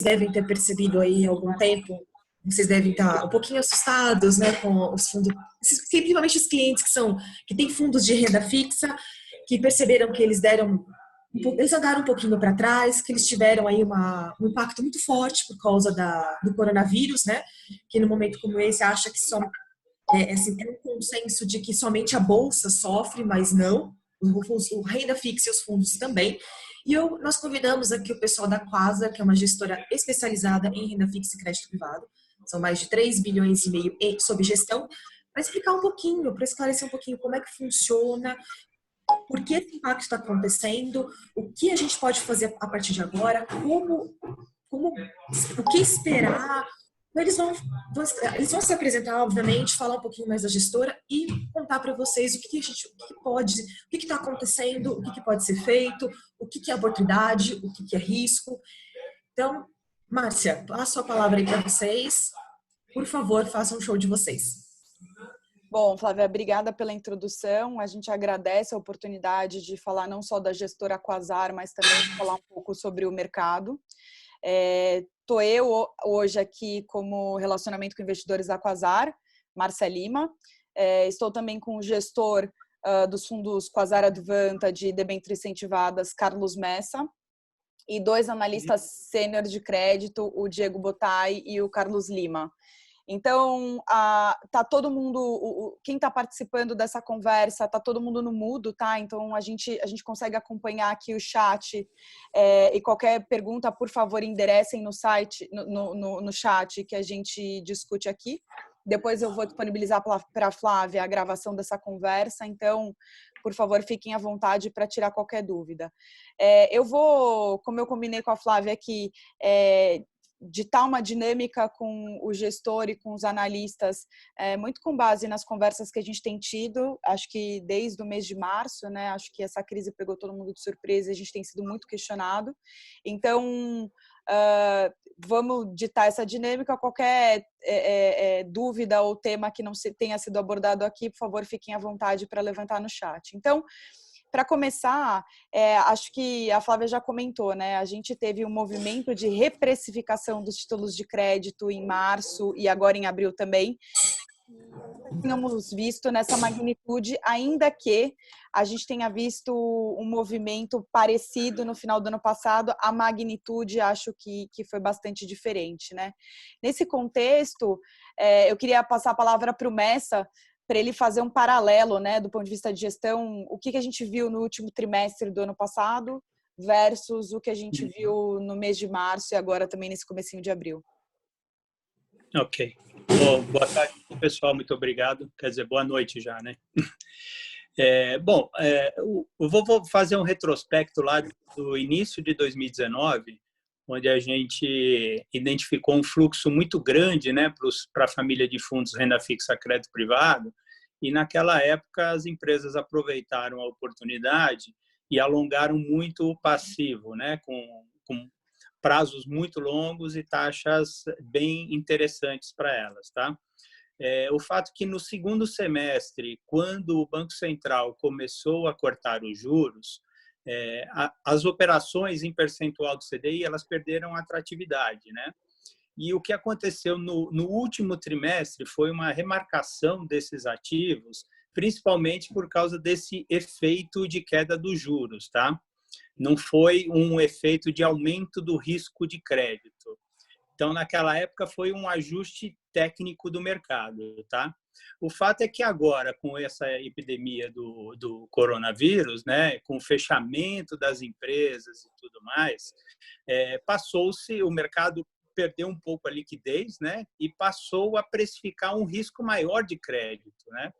devem ter percebido aí há algum tempo, vocês devem estar um pouquinho assustados, né, com os fundos, principalmente os clientes que têm fundos de renda fixa, que perceberam que eles andaram um pouquinho para trás, que eles tiveram aí um impacto muito forte por causa do coronavírus, né? Que no momento como esse acha que assim, é um consenso de que somente a bolsa sofre, mas não. O renda fixa e os fundos também. Nós convidamos aqui o pessoal da Quasar, que é uma gestora especializada em renda fixa e crédito privado. São mais de 3 bilhões e meio sob gestão, para explicar um pouquinho, para esclarecer um pouquinho como é que funciona, por que esse impacto está acontecendo, o que a gente pode fazer a partir de agora, o que esperar. Eles vão se apresentar, obviamente, falar um pouquinho mais da gestora e contar para vocês o que está acontecendo, o que pode ser feito, o que é oportunidade, o que é risco. Então, Márcia, passo a palavra aí para vocês. Por favor, façam um show de vocês. Bom, Flávia, obrigada pela introdução. A gente agradece a oportunidade de falar não só da gestora Quasar, mas também de falar um pouco sobre o mercado. Estou eu hoje aqui como relacionamento com investidores da Quasar, Márcia Lima. Estou também com o gestor dos fundos Quasar Advanta de debêntures incentivadas, Carlos Messa, e 2 analistas sênior de crédito, o Diego Botai e o Carlos Lima. Então, tá todo mundo, quem está participando dessa conversa, tá todo mundo no mudo, tá? Então, a gente consegue acompanhar aqui o chat, e qualquer pergunta, por favor, enderecem no site, no chat que a gente discute aqui. Depois eu vou disponibilizar para a Flávia a gravação dessa conversa, então, por favor, fiquem à vontade para tirar qualquer dúvida. Eu vou, como eu combinei com a Flávia aqui, ditar uma dinâmica com o gestor e com os analistas, muito com base nas conversas que a gente tem tido, acho que desde o mês de março, né? Acho que essa crise pegou todo mundo de surpresa e a gente tem sido muito questionado. Então, vamos ditar essa dinâmica. Qualquer dúvida ou tema que não tenha sido abordado aqui, por favor, fiquem à vontade para levantar no chat. Então, para começar, acho que a Flávia já comentou, né? A gente teve um movimento de reprecificação dos títulos de crédito em março e agora em abril também. Tínhamos visto nessa magnitude, ainda que a gente tenha visto um movimento parecido no final do ano passado, a magnitude acho que foi bastante diferente, né? Nesse contexto, eu queria passar a palavra para o Messa, para ele fazer um paralelo, né, do ponto de vista de gestão, o que a gente viu no último trimestre do ano passado versus o que a gente viu no mês de março e agora também nesse comecinho de abril. Ok. Bom, boa tarde, pessoal. Muito obrigado. Quer dizer, boa noite já, né? Eu vou fazer um retrospecto lá do início de 2019, onde a gente identificou um fluxo muito grande, né, para a família de fundos renda fixa crédito privado, e naquela época as empresas aproveitaram a oportunidade e alongaram muito o passivo, né, com prazos muito longos e taxas bem interessantes para elas, tá? O fato que no segundo semestre, quando o Banco Central começou a cortar os juros, as operações em percentual do CDI elas perderam atratividade, né? E o que aconteceu no último trimestre foi uma remarcação desses ativos, principalmente por causa desse efeito de queda dos juros, tá? Não foi um efeito de aumento do risco de crédito. Então, naquela época, foi um ajuste técnico do mercado, tá? O fato é que agora, com essa epidemia do coronavírus, né, com o fechamento das empresas e tudo mais, o mercado perdeu um pouco a liquidez, né, e passou a precificar um risco maior de crédito, né?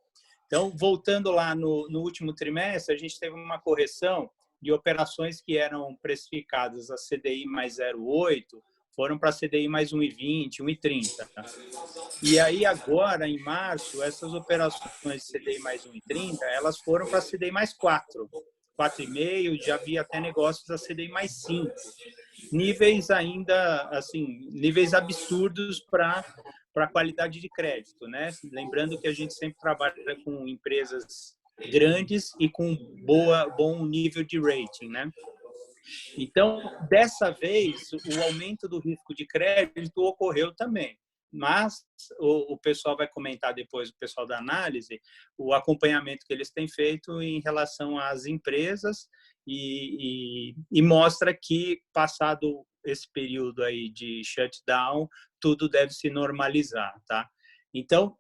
Então, voltando lá no último trimestre, a gente teve uma correção de operações que eram precificadas a CDI mais 0,8, foram para CDI mais 1,20, 1,30. E aí agora, em março, essas operações de CDI mais 1,30, elas foram para CDI mais 4, 4,5, já havia até negócios a CDI mais 5. Níveis ainda, assim, níveis absurdos para a qualidade de crédito, né? Lembrando que a gente sempre trabalha com empresas grandes e com bom nível de rating, né? Então, dessa vez, o aumento do risco de crédito ocorreu também. Mas o pessoal vai comentar depois, o pessoal da análise, o acompanhamento que eles têm feito em relação às empresas e mostra que, passado esse período aí de shutdown, tudo deve se normalizar, tá? Então,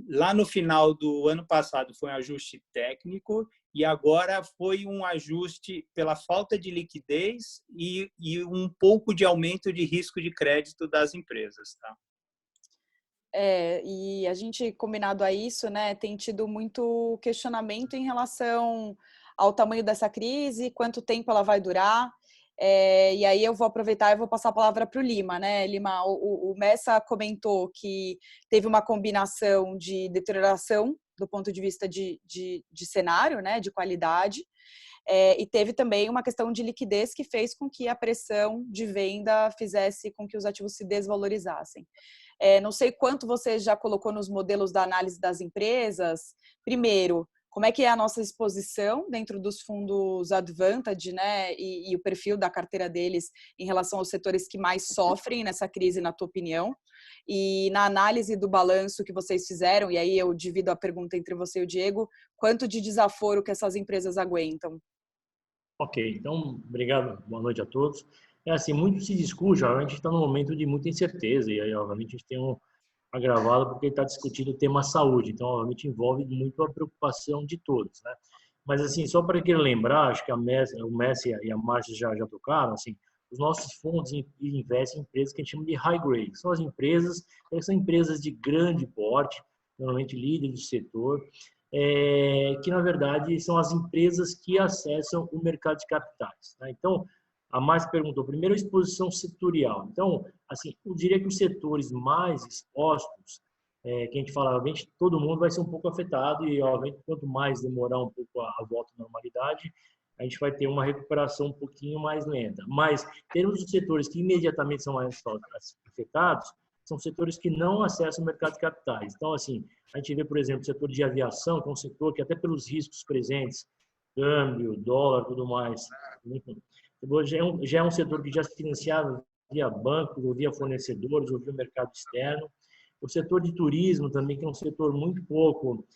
lá no final do ano passado foi um ajuste técnico e agora foi um ajuste pela falta de liquidez e um pouco de aumento de risco de crédito das empresas, tá? E a gente, combinado a isso, né, tem tido muito questionamento em relação ao tamanho dessa crise, quanto tempo ela vai durar. E aí eu vou aproveitar e vou passar a palavra para o Lima, né? Lima, o Messa comentou que teve uma combinação de deterioração do ponto de vista de cenário, né, de qualidade, e teve também uma questão de liquidez que fez com que a pressão de venda fizesse com que os ativos se desvalorizassem. Não sei quanto você já colocou nos modelos da análise das empresas. Primeiro, como é que é a nossa exposição dentro dos fundos Advantage, né? E o perfil da carteira deles em relação aos setores que mais sofrem nessa crise, na tua opinião? E na análise do balanço que vocês fizeram, e aí eu divido a pergunta entre você e o Diego, quanto de desaforo que essas empresas aguentam? Ok, então, obrigado, boa noite a todos. Assim, muito se discute, a gente está num momento de muita incerteza, e aí, obviamente, a gente tem um agravado porque está discutindo o tema saúde, então, obviamente, envolve muito a preocupação de todos, né? Mas, assim, só para querer lembrar, acho que o Messi e a Márcia já tocaram, assim, os nossos fundos investem em empresas que a gente chama de high grade, são as empresas, são empresas de grande porte, normalmente líderes do setor, que, na verdade, são as empresas que acessam o mercado de capitais, né? Então, a Márcia perguntou, primeiro, a exposição setorial. Então, assim, eu diria que os setores mais expostos, que a gente fala, obviamente, todo mundo vai ser um pouco afetado e, obviamente, quanto mais demorar um pouco a volta à normalidade, a gente vai ter uma recuperação um pouquinho mais lenta. Mas, termos os setores que imediatamente são mais afetados, são setores que não acessam o mercado de capitais. Então, assim, a gente vê, por exemplo, o setor de aviação, que é um setor que até pelos riscos presentes, câmbio, dólar, tudo mais, já é um setor que já se financiava via bancos, ou via fornecedores, ou via mercado externo. O setor de turismo também, que é um setor muito pouco,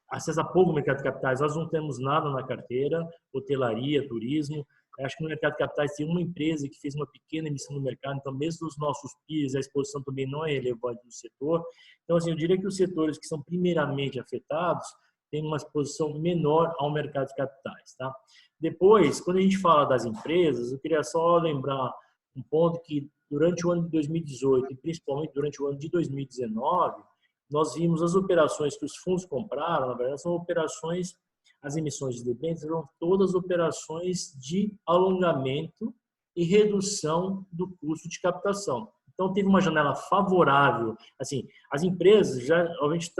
acessa pouco o mercado de capitais. Nós não temos nada na carteira, hotelaria, turismo. Acho que no mercado de capitais tem uma empresa que fez uma pequena emissão no mercado, então mesmo os nossos PIs, a exposição também não é relevante no setor. Então, assim, eu diria que os setores que são primeiramente afetados têm uma exposição menor ao mercado de capitais, tá? Depois, quando a gente fala das empresas, eu queria só lembrar um ponto que durante o ano de 2018 e principalmente durante o ano de 2019, nós vimos as operações que os fundos compraram, na verdade, são operações, as emissões de debêntures eram todas operações de alongamento e redução do custo de captação. Então, teve uma janela favorável. Assim, as empresas já, obviamente,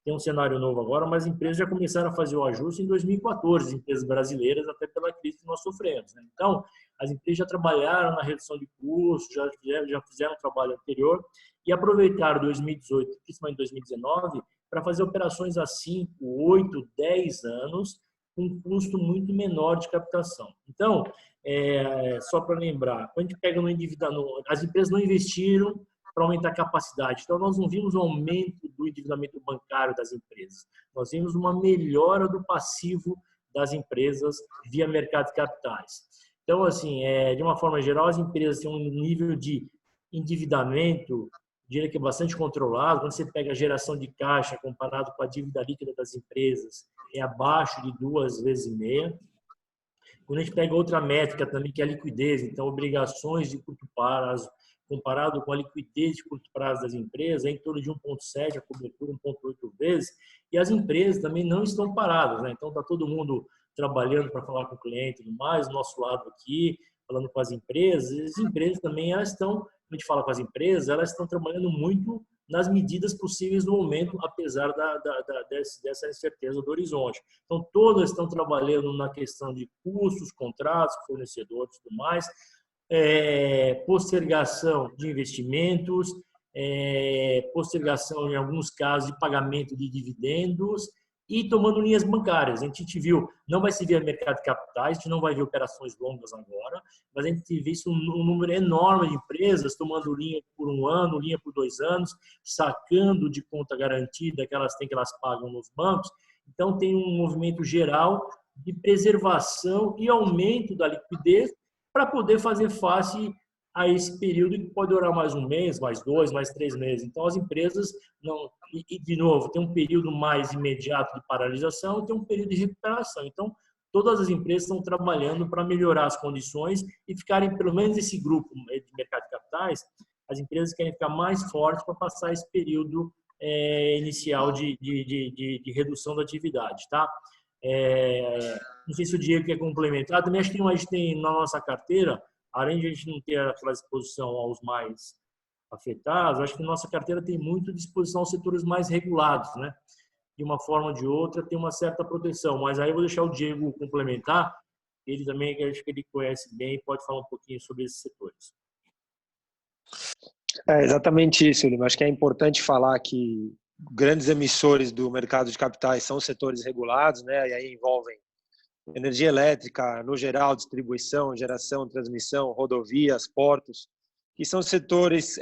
tem um cenário novo agora, mas as empresas já começaram a fazer o ajuste em 2014, as empresas brasileiras, até pela crise que nós sofremos, né? Então, as empresas já trabalharam na redução de custos, já fizeram um trabalho anterior e aproveitaram 2018, principalmente 2019, para fazer operações a 5, 8, 10 anos, com um custo muito menor de captação. Então, só para lembrar, quando a gente pega no endividamento, as empresas não investiram para aumentar a capacidade. Então, nós não vimos um aumento do endividamento bancário das empresas. Nós vimos uma melhora do passivo das empresas via mercado de capitais. Então, assim, de uma forma geral, as empresas têm um nível de endividamento, diria que é bastante controlado. Quando você pega a geração de caixa comparado com a dívida líquida das empresas, é abaixo de 2,5 vezes. Quando a gente pega outra métrica também, que é a liquidez, então obrigações de curto prazo, comparado com a liquidez de curto prazo das empresas, é em torno de 1,7, a cobertura 1,8 vezes, e as empresas também não estão paradas, né? Então está todo mundo trabalhando para falar com o cliente e tudo mais, do nosso lado aqui, falando com as empresas também, elas estão, quando a gente fala com as empresas, elas estão trabalhando muito nas medidas possíveis no momento, apesar dessa incerteza do horizonte. Então, todas estão trabalhando na questão de custos, contratos, fornecedores e tudo mais, postergação de investimentos, postergação, em alguns casos, de pagamento de dividendos e tomando linhas bancárias. A gente viu, não vai se ver mercado de capitais, a gente não vai ver operações longas agora, mas a gente vê isso, um número enorme de empresas tomando linha por 1 ano, linha por 2 anos, sacando de conta garantida que elas têm, que elas pagam nos bancos. Então, tem um movimento geral de preservação e aumento da liquidez para poder fazer face a esse período que pode durar mais 1 mês, mais 2, mais 3 meses. Então, as empresas não... E, de novo, tem um período mais imediato de paralisação e tem um período de recuperação. Então, todas as empresas estão trabalhando para melhorar as condições e ficarem, pelo menos esse grupo de mercado de capitais, as empresas querem ficar mais fortes para passar esse período inicial de redução da atividade, tá? Não sei se o Diego quer complementar. Também acho que a gente tem na nossa carteira, além de a gente não ter aquela exposição aos mais afetados, acho que nossa carteira tem muito disposição aos setores mais regulados, né? De uma forma ou de outra tem uma certa proteção, mas aí eu vou deixar o Diego complementar, ele também, que acho que ele conhece bem, pode falar um pouquinho sobre esses setores. É exatamente isso, Lima. Acho que é importante falar que grandes emissores do mercado de capitais são setores regulados, né? E aí envolvem energia elétrica, no geral, distribuição, geração, transmissão, rodovias, portos, que são setores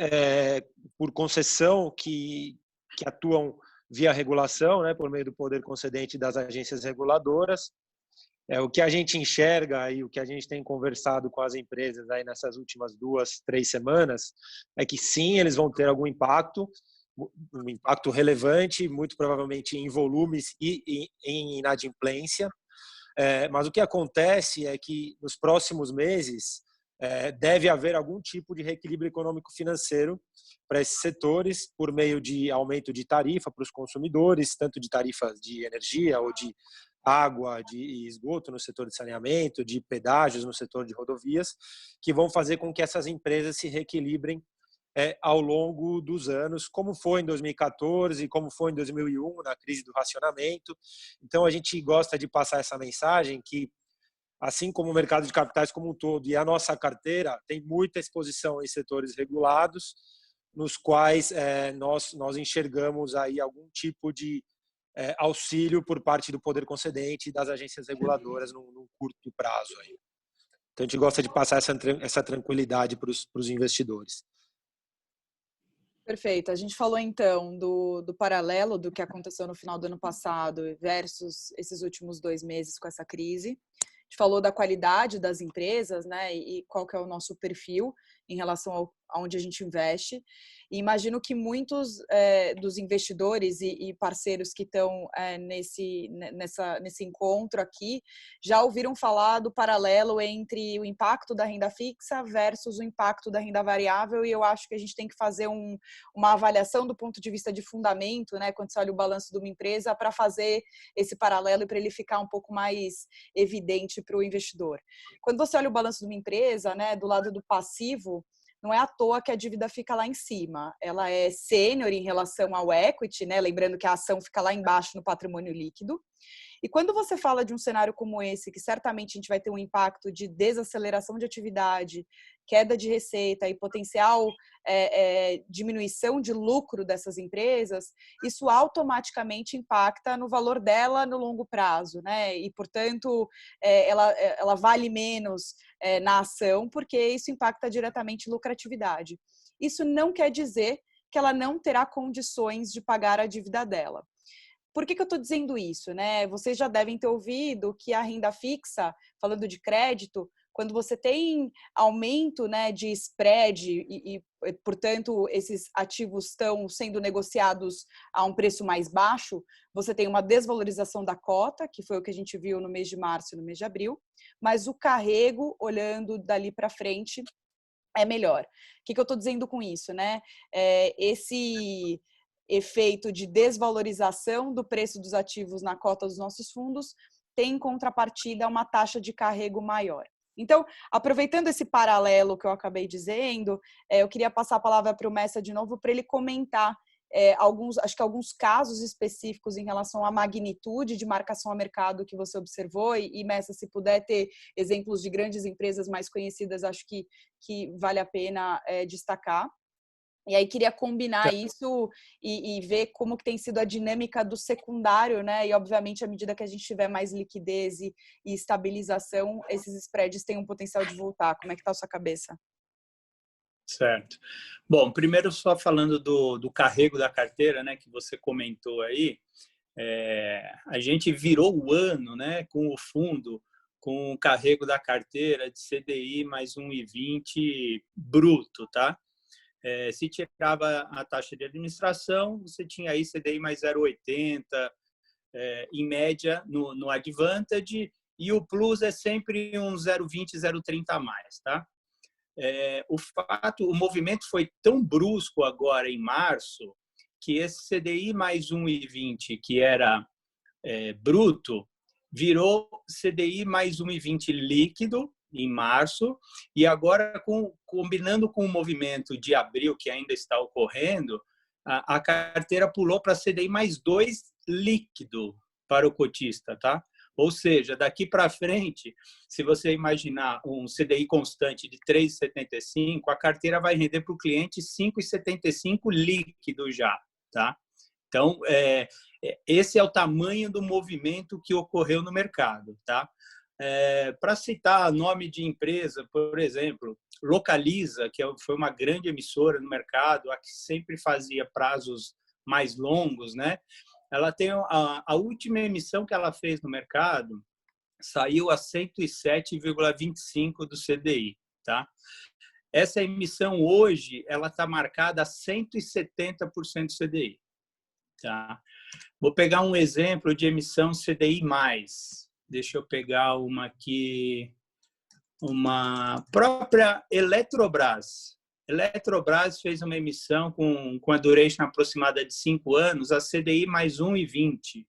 por concessão que atuam via regulação, né, por meio do poder concedente das agências reguladoras. O que a gente enxerga e o que a gente tem conversado com as empresas aí nessas últimas 2, 3 semanas é que sim, eles vão ter algum impacto, um impacto relevante, muito provavelmente em volumes e em inadimplência. Mas o que acontece é que nos próximos meses deve haver algum tipo de reequilíbrio econômico-financeiro para esses setores por meio de aumento de tarifa para os consumidores, tanto de tarifas de energia ou de água, de esgoto no setor de saneamento, de pedágios no setor de rodovias, que vão fazer com que essas empresas se reequilibrem ao longo dos anos, como foi em 2014, como foi em 2001, na crise do racionamento. Então, a gente gosta de passar essa mensagem que, assim como o mercado de capitais como um todo e a nossa carteira, tem muita exposição em setores regulados, nos quais nós enxergamos aí algum tipo de auxílio por parte do poder concedente e das agências reguladoras num curto prazo. Aí. Então, a gente gosta de passar essa tranquilidade para os investidores. Perfeito. A gente falou, então, do paralelo do que aconteceu no final do ano passado versus esses últimos 2 meses com essa crise. A gente falou da qualidade das empresas, né, e qual que é o nosso perfil em relação aonde a gente investe. E imagino que muitos dos investidores e parceiros que estão nesse encontro aqui já ouviram falar do paralelo entre o impacto da renda fixa versus o impacto da renda variável, e eu acho que a gente tem que fazer uma avaliação do ponto de vista de fundamento, né, quando você olha o balanço de uma empresa, para fazer esse paralelo e para ele ficar um pouco mais evidente para o investidor. Quando você olha o balanço de uma empresa, né, do lado do passivo, não é à toa que a dívida fica lá em cima. Ela é sênior em relação ao equity, né? Lembrando que a ação fica lá embaixo no patrimônio líquido. E quando você fala de um cenário como esse, que certamente a gente vai ter um impacto de desaceleração de atividade, queda de receita e potencial diminuição de lucro dessas empresas, isso automaticamente impacta no valor dela no longo prazo, né? E, portanto, ela vale menos na ação, porque isso impacta diretamente lucratividade. Isso não quer dizer que ela não terá condições de pagar a dívida dela. Por que eu estou dizendo isso, né? Vocês já devem ter ouvido que a renda fixa, falando de crédito, quando você tem aumento, né, de spread e, portanto, esses ativos estão sendo negociados a um preço mais baixo, você tem uma desvalorização da cota, que foi o que a gente viu no mês de março e no mês de abril, mas o carrego, olhando dali para frente, é melhor. O que eu estou dizendo com isso, né? Esse efeito de desvalorização do preço dos ativos na cota dos nossos fundos tem em contrapartida uma taxa de carrego maior. Então, aproveitando esse paralelo que eu acabei dizendo, eu queria passar a palavra para o Messa de novo para ele comentar alguns casos específicos em relação à magnitude de marcação a mercado que você observou e Messa, se puder ter exemplos de grandes empresas mais conhecidas, acho que vale a pena destacar. E aí queria combinar isso e ver como que tem sido a dinâmica do secundário, né? E obviamente à medida que a gente tiver mais liquidez e estabilização, esses spreads têm um potencial de voltar. Como é que está a sua cabeça? Certo. Bom, primeiro só falando do carrego da carteira, né, que você comentou aí, a gente virou o ano, né, com o fundo, com o carrego da carteira de CDI mais 1,20 bruto, tá? Se tirava a taxa de administração, você tinha aí CDI mais 0,80, em média, no Advantage, e o Plus é sempre um 0,20, 0,30 a mais, tá? O movimento foi tão brusco agora em março, que esse CDI mais 1,20, que era bruto, virou CDI mais 1,20 líquido em março, e agora, combinando com o movimento de abril, que ainda está ocorrendo, a carteira pulou para CDI mais 2 líquido para o cotista, tá? Ou seja, daqui para frente, se você imaginar um CDI constante de 3,75, a carteira vai render para o cliente 5,75 líquido já, tá? Então, esse é o tamanho do movimento que ocorreu no mercado, tá? Para citar nome de empresa, por exemplo, Localiza, que foi uma grande emissora no mercado, a que sempre fazia prazos mais longos, né? Ela tem a última emissão que ela fez no mercado, saiu a 107,25 do CDI, tá? Essa emissão hoje, ela está marcada a 170% do CDI, tá? Vou pegar um exemplo de emissão CDI+. Deixa eu pegar uma aqui, uma própria Eletrobras. Eletrobras fez uma emissão com a duration aproximada de 5 anos, a CDI mais 1,20.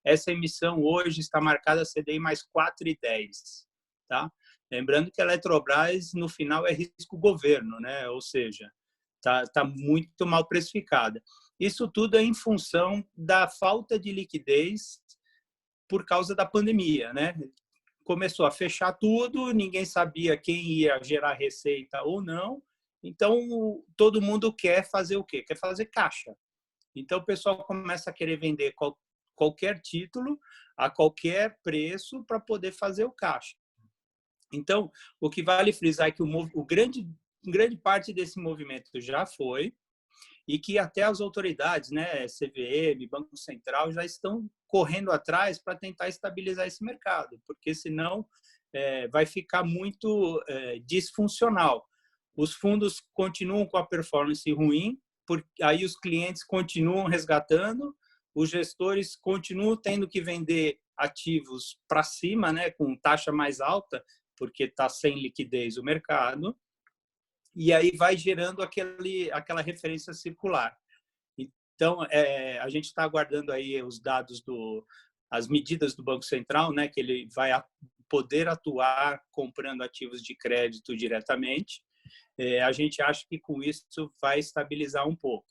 Essa emissão hoje está marcada a CDI mais 4,10. Tá? Lembrando que a Eletrobras, no final, é risco governo, né? Ou seja, tá muito mal precificada. Isso tudo é em função da falta de liquidez por causa da pandemia, né? Começou a fechar tudo, ninguém sabia quem ia gerar receita ou não, então todo mundo quer fazer o quê? Quer fazer caixa. Então o pessoal começa a querer vender qualquer título a qualquer preço para poder fazer o caixa. Então, o que vale frisar é que grande parte desse movimento já foi, e que até as autoridades, né, CVM, Banco Central, já estão correndo atrás para tentar estabilizar esse mercado, porque senão vai ficar muito disfuncional. Os fundos continuam com a performance ruim, aí os clientes continuam resgatando, os gestores continuam tendo que vender ativos para cima, né, com taxa mais alta, porque está sem liquidez o mercado, e aí vai gerando aquela referência circular. Então, a gente está aguardando aí os dados as medidas do Banco Central, né, que ele vai poder atuar comprando ativos de crédito diretamente. A gente acha que com isso vai estabilizar um pouco.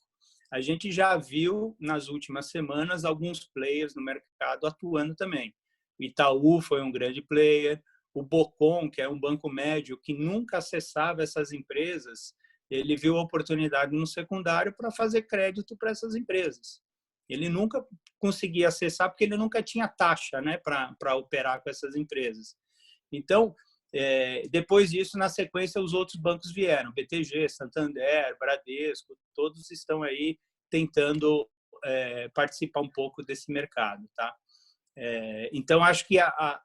A gente já viu nas últimas semanas alguns players no mercado atuando também. O Itaú foi um grande player, o Bocom, que é um banco médio que nunca acessava essas empresas, ele viu a oportunidade no secundário para fazer crédito para essas empresas. Ele nunca conseguia acessar porque ele nunca tinha taxa, né, para operar com essas empresas. Então, depois disso, na sequência, os outros bancos vieram, BTG, Santander, Bradesco, todos estão aí tentando participar um pouco desse mercado, tá? Então, acho que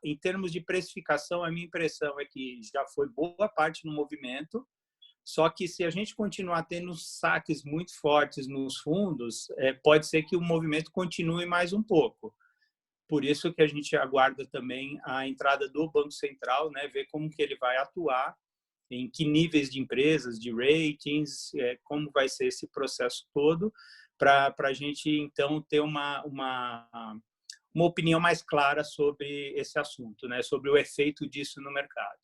em termos de precificação, a minha impressão é que já foi boa parte no movimento, só que se a gente continuar tendo saques muito fortes nos fundos, pode ser que o movimento continue mais um pouco. Por isso que a gente aguarda também a entrada do Banco Central, né, ver como que ele vai atuar, em que níveis de empresas, de ratings, como vai ser esse processo todo, para a gente, então, ter uma opinião mais clara sobre esse assunto, né? Sobre o efeito disso no mercado.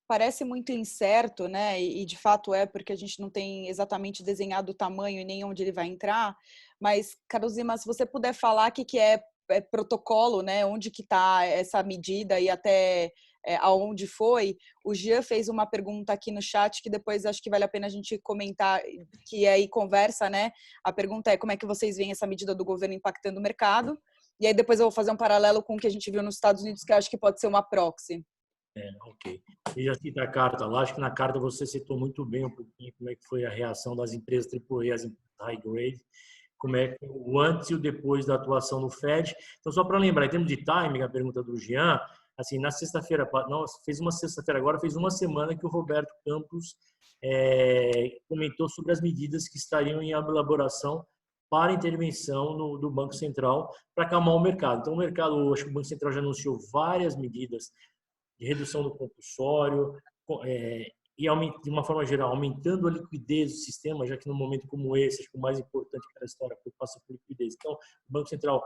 Parece muito incerto, né? E de fato porque a gente não tem exatamente desenhado o tamanho e nem onde ele vai entrar. Mas, Carlos Zima, se você puder falar o que é protocolo, né? Onde que está essa medida e até aonde foi, o Jean fez uma pergunta aqui no chat que depois acho que vale a pena a gente comentar, que aí conversa, né? A pergunta é como é que vocês veem essa medida do governo impactando o mercado? E aí depois eu vou fazer um paralelo com o que a gente viu nos Estados Unidos, que eu acho que pode ser uma proxy. Ok. E já cita a carta lá, acho que na carta você citou muito bem um pouquinho como é que foi a reação das empresas AAA, as empresas high grade, como é que o antes e o depois da atuação do Fed. Então, só para lembrar, em termos de timing, a pergunta do Jean, assim, na sexta-feira, não, fez uma sexta-feira agora, fez uma semana que o Roberto Campos comentou sobre as medidas que estariam em elaboração para intervenção do Banco Central para acalmar o mercado. Então, o mercado, acho que o Banco Central já anunciou várias medidas de redução do compulsório, e de uma forma geral, aumentando a liquidez do sistema, já que num momento como esse, acho que o mais importante para a história é preocupação com liquidez. Então, o Banco Central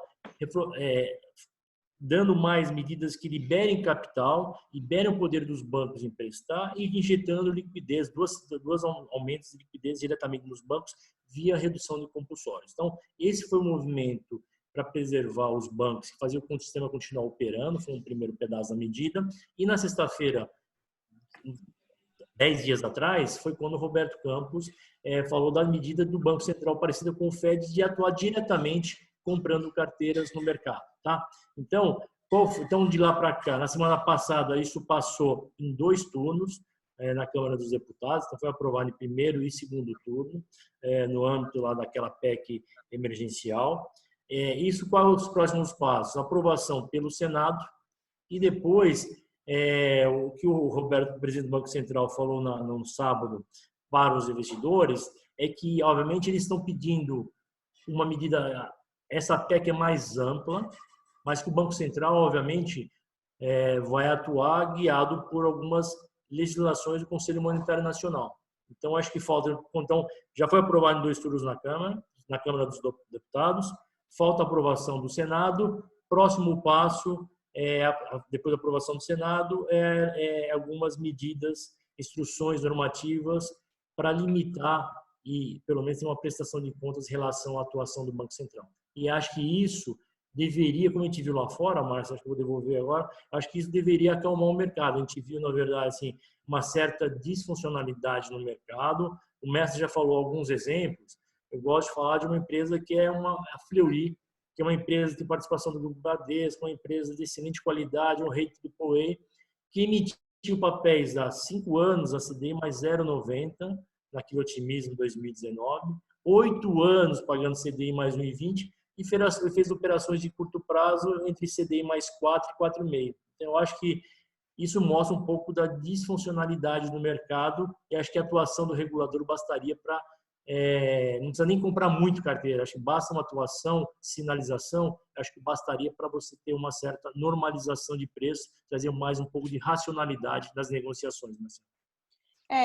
dando mais medidas que liberem capital, liberem o poder dos bancos de emprestar e injetando liquidez, duas aumentos de liquidez diretamente nos bancos via redução de compulsórios. Então, esse foi o movimento para preservar os bancos, que fazia o sistema continuar operando, foi um primeiro pedaço da medida. E na sexta-feira, 10 dias atrás, foi quando o Roberto Campos falou da medida do Banco Central parecida com o Fed de atuar diretamente comprando carteiras no mercado. Tá? Então, de lá para cá, na semana passada, isso passou em 2 turnos na Câmara dos Deputados, então foi aprovado em primeiro e segundo turno, no âmbito lá daquela PEC emergencial. Isso, quais os próximos passos? Aprovação pelo Senado e depois o que o Roberto, presidente do Banco Central, falou no sábado para os investidores é que, obviamente, eles estão pedindo uma medida, essa PEC é mais ampla, mas que o Banco Central, obviamente, vai atuar guiado por algumas legislações do Conselho Monetário Nacional. Então, acho que falta. Então, já foi aprovado em 2 turnos na Câmara dos Deputados, falta aprovação do Senado. Próximo passo, depois da aprovação do Senado, algumas medidas, instruções normativas para limitar e, pelo menos, ter uma prestação de contas em relação à atuação do Banco Central. E acho que isso deveria, como a gente viu lá fora, Márcio, acho que eu vou devolver agora, acho que isso deveria acalmar o mercado. A gente viu, na verdade, assim, uma certa disfuncionalidade no mercado. O mestre já falou alguns exemplos. Eu gosto de falar de uma empresa que é a Fleury, que é uma empresa de participação do Grupo Bradesco, uma empresa de excelente qualidade, um rating AAA, que emitiu papéis há 5 anos, a CDI mais 0,90, naquele otimismo 2019, 8 anos pagando CDI mais 1,20 e fez operações de curto prazo entre CDI mais 4 e 4,5. Então, eu acho que isso mostra um pouco da disfuncionalidade do mercado e acho que a atuação do regulador bastaria para não precisa nem comprar muito carteira, acho que basta uma atuação, sinalização, acho que bastaria para você ter uma certa normalização de preço, trazer mais um pouco de racionalidade nas negociações.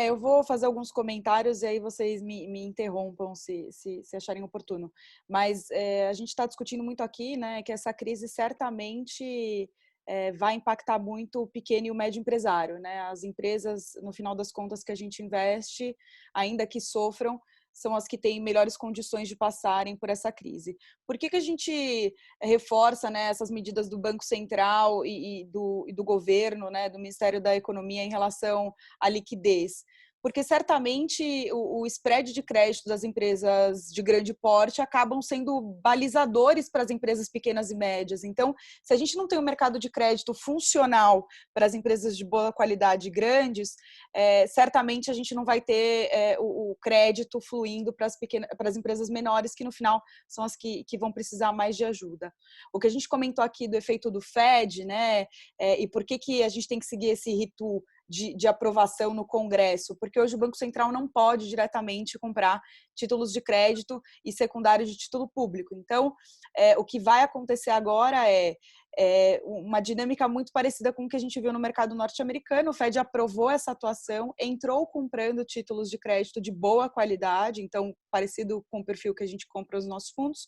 Eu vou fazer alguns comentários e aí vocês me interrompam se acharem oportuno. Mas a gente está discutindo muito aqui, né, que essa crise certamente vai impactar muito o pequeno e o médio empresário, né? As empresas, no final das contas, que a gente investe, ainda que sofram, são as que têm melhores condições de passarem por essa crise. Por que a gente reforça, né, essas medidas do Banco Central e do governo, né, do Ministério da Economia em relação à liquidez? Porque certamente o spread de crédito das empresas de grande porte acabam sendo balizadores para as empresas pequenas e médias. Então, se a gente não tem um mercado de crédito funcional para as empresas de boa qualidade grandes, certamente a gente não vai ter o crédito fluindo para as empresas menores, que no final são as que vão precisar mais de ajuda. O que a gente comentou aqui do efeito do Fed, né, e por que a gente tem que seguir esse rito de aprovação no Congresso, porque hoje o Banco Central não pode diretamente comprar títulos de crédito e secundários de título público. Então, o que vai acontecer agora é uma dinâmica muito parecida com o que a gente viu no mercado norte-americano. O Fed aprovou essa atuação, entrou comprando títulos de crédito de boa qualidade, então parecido com o perfil que a gente compra os nossos fundos.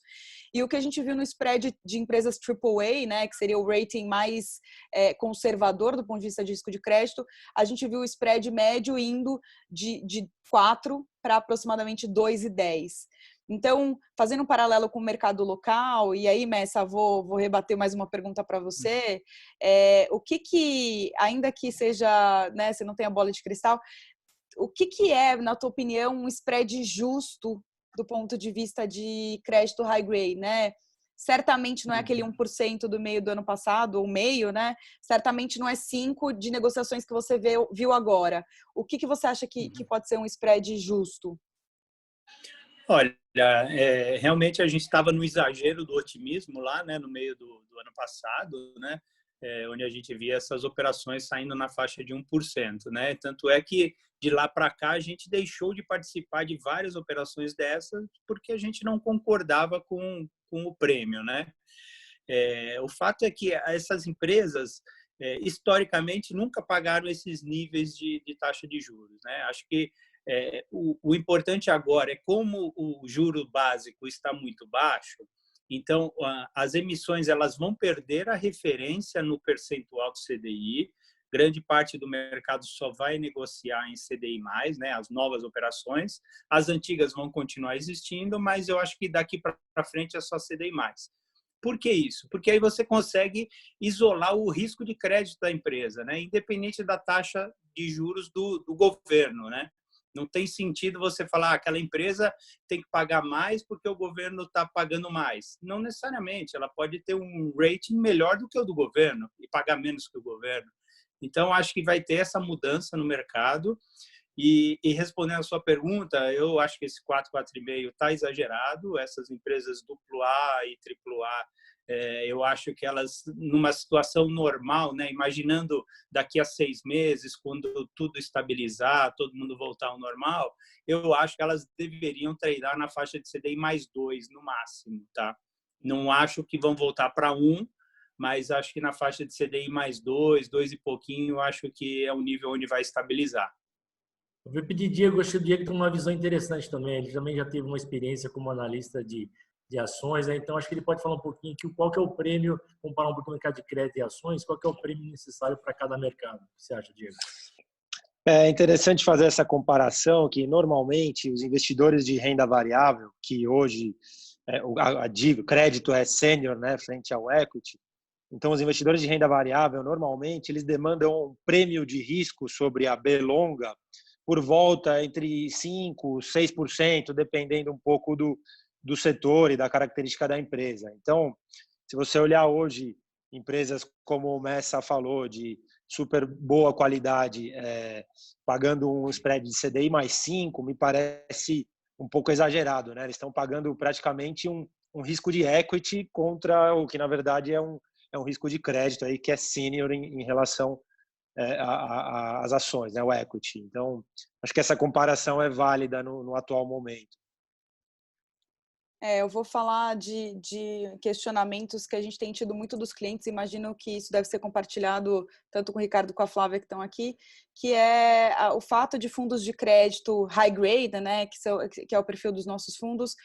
E o que a gente viu no spread de empresas AAA, né, que seria o rating mais conservador do ponto de vista de risco de crédito, a gente viu o spread médio indo de 4 para aproximadamente 2,10. Então, fazendo um paralelo com o mercado local, e aí, Messa, vou rebater mais uma pergunta para você, o que, ainda que seja, né, você não tem a bola de cristal, o que é, na tua opinião, um spread justo do ponto de vista de crédito high grade, né? Certamente não é aquele 1% do meio do ano passado, ou meio, né? Certamente não é 5% de negociações que você viu agora. O que você acha que pode ser um spread justo? Olha, realmente a gente estava no exagero do otimismo lá, né, no meio do ano passado, né, onde a gente via essas operações saindo na faixa de 1%, né? Tanto é que de lá para cá a gente deixou de participar de várias operações dessas porque a gente não concordava com o prêmio, né? O fato é que essas empresas historicamente nunca pagaram esses níveis de taxa de juros, né? Acho que o importante agora é como o juro básico está muito baixo, então as emissões elas vão perder a referência no percentual do CDI. Grande parte do mercado só vai negociar em CDI+, né, as novas operações. As antigas vão continuar existindo, mas eu acho que daqui para frente é só CDI+. Por que isso? Porque aí você consegue isolar o risco de crédito da empresa, né, independente da taxa de juros do governo, né? Não tem sentido você falar aquela empresa tem que pagar mais porque o governo está pagando mais. Não necessariamente, ela pode ter um rating melhor do que o do governo e pagar menos que o governo. Então, acho que vai ter essa mudança no mercado. E respondendo a sua pergunta, eu acho que esse 4, 4,5 está exagerado. Essas empresas AA e AAA, eu acho que elas, numa situação normal, né, imaginando daqui a 6 meses, quando tudo estabilizar, todo mundo voltar ao normal, eu acho que elas deveriam tradar na faixa de CDI mais 2 no máximo, tá? Não acho que vão voltar para 1, mas acho que na faixa de CDI mais 2, 2 e pouquinho, acho que é o nível onde vai estabilizar. Eu vou pedir Diego, acho que o Diego tem uma visão interessante também. Ele também já teve uma experiência como analista de ações, né? Então acho que ele pode falar um pouquinho aqui qual que é o prêmio, comparar um pouquinho o mercado de crédito e ações, qual que é o prêmio necessário para cada mercado. O que você acha, Diego? É interessante fazer essa comparação que normalmente os investidores de renda variável, que hoje o crédito é sênior, né, frente ao equity. Então, os investidores de renda variável, normalmente, eles demandam um prêmio de risco sobre a B longa por volta entre 5% e 6%, dependendo um pouco do setor e da característica da empresa. Então, se você olhar hoje empresas como o Messa falou, de super boa qualidade, pagando um spread de CDI mais 5, me parece um pouco exagerado, né? Eles estão pagando praticamente um risco de equity contra o que, na verdade, é um risco de crédito aí que é senior em relação às ações, né, o equity. Então, acho que essa comparação é válida no atual momento. Eu vou falar de questionamentos que a gente tem tido muito dos clientes, imagino que isso deve ser compartilhado tanto com o Ricardo e com a Flávia que estão aqui, que é o fato de fundos de crédito high grade, né, que é o perfil dos nossos fundos,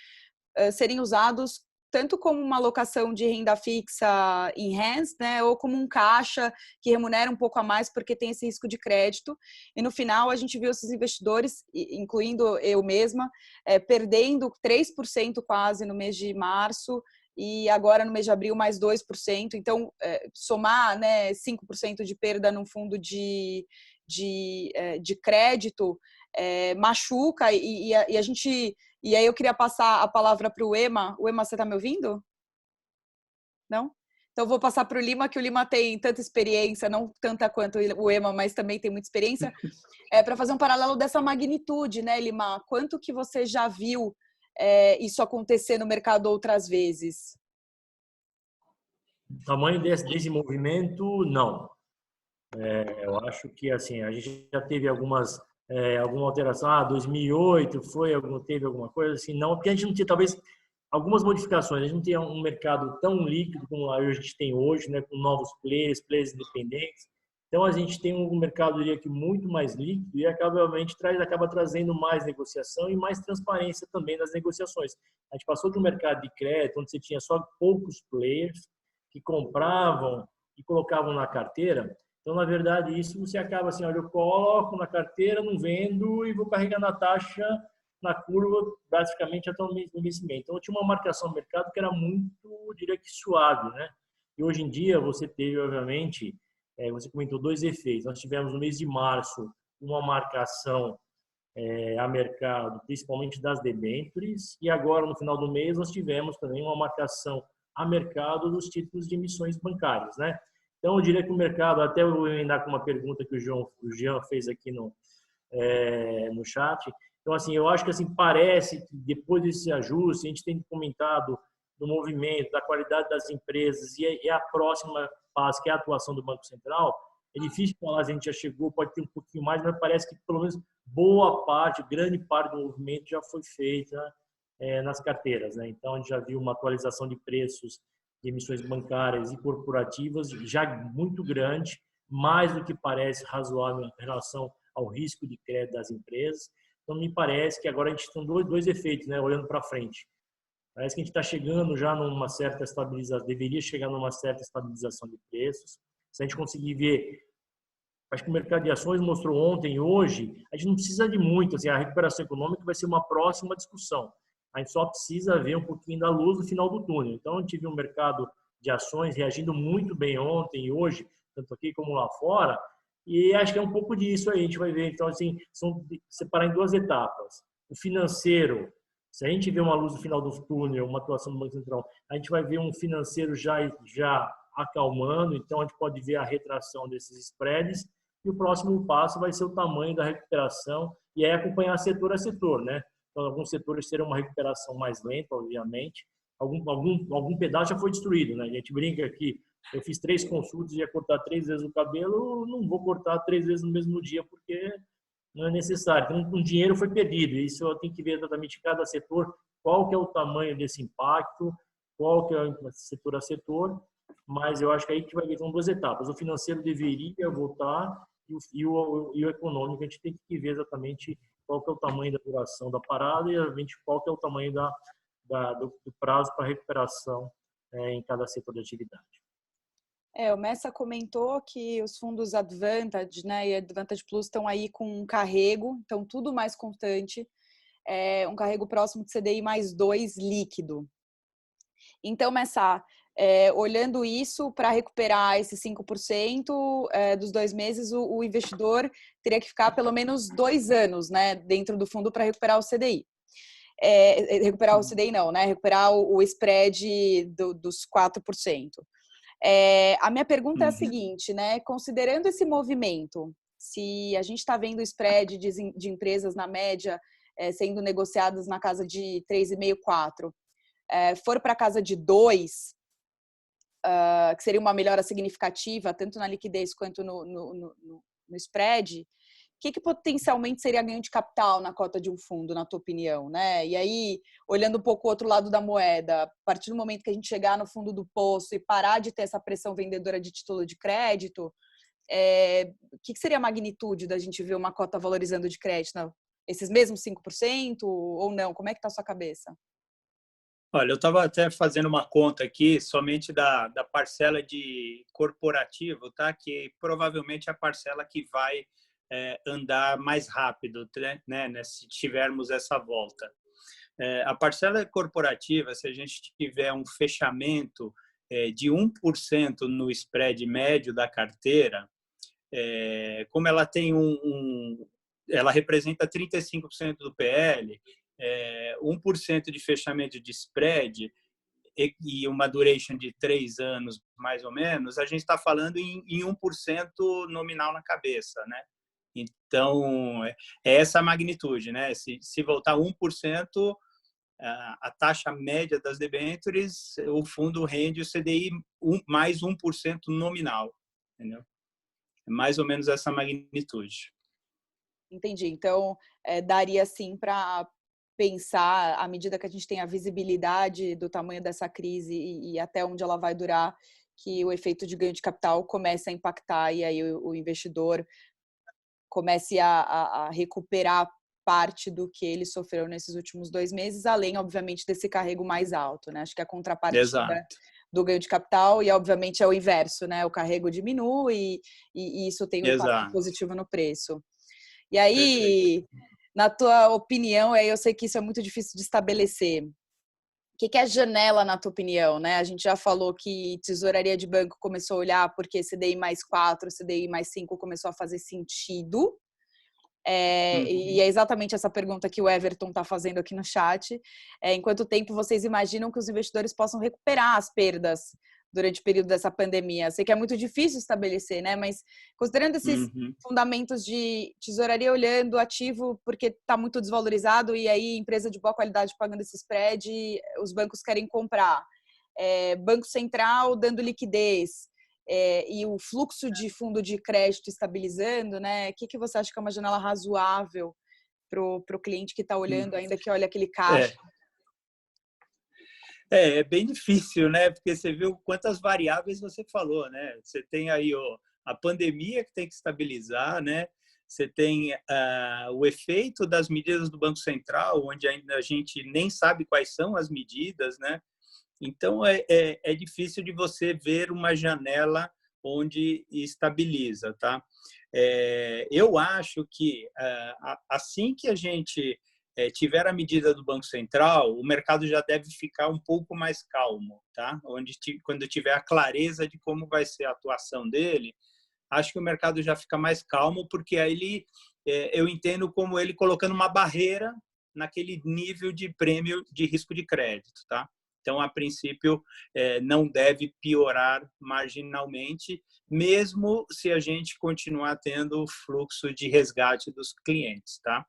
serem usados tanto como uma alocação de renda fixa enhanced, né, ou como um caixa que remunera um pouco a mais porque tem esse risco de crédito. E no final a gente viu esses investidores, incluindo eu mesma, perdendo 3% quase no mês de março e agora no mês de abril mais 2%. Então, somar, né, 5% de perda num fundo de crédito machuca e a gente... E aí eu queria passar a palavra para o Ema. O Ema, você está me ouvindo? Não? Então eu vou passar para o Lima, que o Lima tem tanta experiência, não tanta quanto o Ema, mas também tem muita experiência, para fazer um paralelo dessa magnitude, né, Lima? Quanto que você já viu isso acontecer no mercado outras vezes? O tamanho desse movimento, não. Eu acho que assim a gente já teve alguma alteração. 2008 teve alguma coisa assim, não, porque a gente não tinha talvez algumas modificações. A gente não tinha um mercado tão líquido como a gente tem hoje, né, com novos players independentes. Então a gente tem um mercado, eu diria que muito mais líquido e acaba trazendo mais negociação e mais transparência também nas negociações. A gente passou de um mercado de crédito onde você tinha só poucos players que compravam e colocavam na carteira. Então, na verdade, isso você acaba assim, olha, eu coloco na carteira, não vendo e vou carregando a taxa na curva basicamente até o vencimento. Então, tinha uma marcação no mercado que era muito, eu diria que suave, né? E hoje em dia você teve, obviamente, você comentou dois efeitos. Nós tivemos no mês de março uma marcação a mercado, principalmente das debêntures, e agora no final do mês nós tivemos também uma marcação a mercado dos títulos de emissões bancárias, né? Então eu diria que o mercado, até eu vou emendar com uma pergunta que o Jean fez aqui no chat. Então assim, eu acho que assim parece que depois desse ajuste a gente tem comentado do movimento, da qualidade das empresas e a próxima fase que é a atuação do Banco Central. É difícil falar, a gente já chegou, pode ter um pouquinho mais, mas parece que pelo menos boa parte, grande parte do movimento já foi feita nas carteiras, né? Então a gente já viu uma atualização de preços de emissões bancárias e corporativas já muito grande, mais do que parece razoável em relação ao risco de crédito das empresas. Então me parece que agora a gente tem dois efeitos, né? Olhando para frente. Parece que a gente está chegando já numa certa estabilização, deveria chegar numa certa estabilização de preços. Se a gente conseguir ver, acho que o mercado de ações mostrou ontem e hoje, a gente não precisa de muito, assim, a recuperação econômica vai ser uma próxima discussão. A gente só precisa ver um pouquinho da luz no final do túnel. Então, a gente viu um mercado de ações reagindo muito bem ontem e hoje, tanto aqui como lá fora, e acho que é um pouco disso aí, a gente vai ver. Então, assim, separar em duas etapas. O financeiro, se a gente vê uma luz no final do túnel, uma atuação do Banco Central, a gente vai ver um financeiro já acalmando, então a gente pode ver a retração desses spreads, e o próximo passo vai ser o tamanho da recuperação, e é acompanhar setor a setor, né? Então, alguns setores terão uma recuperação mais lenta, obviamente, algum pedaço já foi destruído, né? A gente brinca aqui, eu fiz 3 consultas e ia cortar 3 vezes o cabelo, não vou cortar 3 vezes no mesmo dia, porque não é necessário. Então, o dinheiro foi perdido, isso eu tenho que ver exatamente cada setor, qual que é o tamanho desse impacto, qual que é o setor a setor, mas eu acho que aí que vai ver, são 2 etapas. O financeiro deveria voltar e o econômico, a gente tem que ver exatamente qual que é o tamanho da duração da parada e, obviamente, qual que é o tamanho do prazo para recuperação em cada setor de atividade. O Messa comentou que os fundos Advantage, né, e Advantage Plus estão aí com um carrego, então tudo mais constante, um carrego próximo de CDI mais 2 líquido. Então, Messa, olhando isso, para recuperar esses 5% dos 2 meses, o investidor teria que ficar pelo menos 2 anos, né, dentro do fundo para recuperar o CDI. Recuperar o CDI não, né? Recuperar o spread dos 4%. A minha pergunta é a seguinte, né? Considerando esse movimento, se a gente está vendo o spread de empresas na média sendo negociadas na casa de 3,5, 4, for para a casa de 2, que seria uma melhora significativa, tanto na liquidez quanto no spread, o que potencialmente seria ganho de capital na cota de um fundo, na tua opinião, né? E aí, olhando um pouco o outro lado da moeda, a partir do momento que a gente chegar no fundo do poço e parar de ter essa pressão vendedora de título de crédito, o que seria a magnitude da gente ver uma cota valorizando de crédito? Esses mesmos 5% ou não? Como é que está a sua cabeça? Olha, eu estava até fazendo uma conta aqui, somente da parcela de corporativo, tá? Que provavelmente é a parcela que vai andar mais rápido, né? Se tivermos essa volta. A parcela corporativa, se a gente tiver um fechamento de 1% no spread médio da carteira, como ela tem ela representa 35% do PL, 1% de fechamento de spread e uma duration de 3 anos, mais ou menos, a gente está falando em 1% nominal na cabeça, né? Então, é essa a magnitude, né? Se voltar 1%, a taxa média das debêntures, o fundo rende o CDI mais 1% nominal, entendeu? É mais ou menos essa magnitude. Entendi. Então, daria sim para pensar, à medida que a gente tem a visibilidade do tamanho dessa crise e até onde ela vai durar, que o efeito de ganho de capital comece a impactar e aí o investidor comece a recuperar parte do que ele sofreu nesses últimos 2 meses, além, obviamente, desse carrego mais alto, né? Acho que a contrapartida do ganho de capital, e obviamente é o inverso, né? O carrego diminui e isso tem um impacto positivo no preço. E aí, na tua opinião, aí eu sei que isso é muito difícil de estabelecer. O que é janela, na tua opinião, né? A gente já falou que tesouraria de banco começou a olhar porque CDI mais 4, CDI mais 5 começou a fazer sentido. E é exatamente essa pergunta que o Everton está fazendo aqui no chat. Em quanto tempo vocês imaginam que os investidores possam recuperar as perdas durante o período dessa pandemia? Sei que é muito difícil estabelecer, né? Mas considerando esses fundamentos de tesouraria olhando ativo porque está muito desvalorizado e aí empresa de boa qualidade pagando esse spread, os bancos querem comprar. Banco Central dando liquidez. E o fluxo de fundo de crédito estabilizando, né? O que você acha que é uma janela razoável para o cliente que está olhando, ainda que olha aquele caixa? É bem difícil, né? Porque você viu quantas variáveis você falou, né? Você tem aí a pandemia que tem que estabilizar, né? Você tem o efeito das medidas do Banco Central, onde ainda a gente nem sabe quais são as medidas, né? Então, é difícil de você ver uma janela onde estabiliza, tá? Eu acho que assim que a gente tiver a medida do Banco Central, o mercado já deve ficar um pouco mais calmo, tá? Quando tiver a clareza de como vai ser a atuação dele, acho que o mercado já fica mais calmo, porque aí eu entendo como ele colocando uma barreira naquele nível de prêmio de risco de crédito, tá? Então, a princípio, não deve piorar marginalmente, mesmo se a gente continuar tendo o fluxo de resgate dos clientes, tá?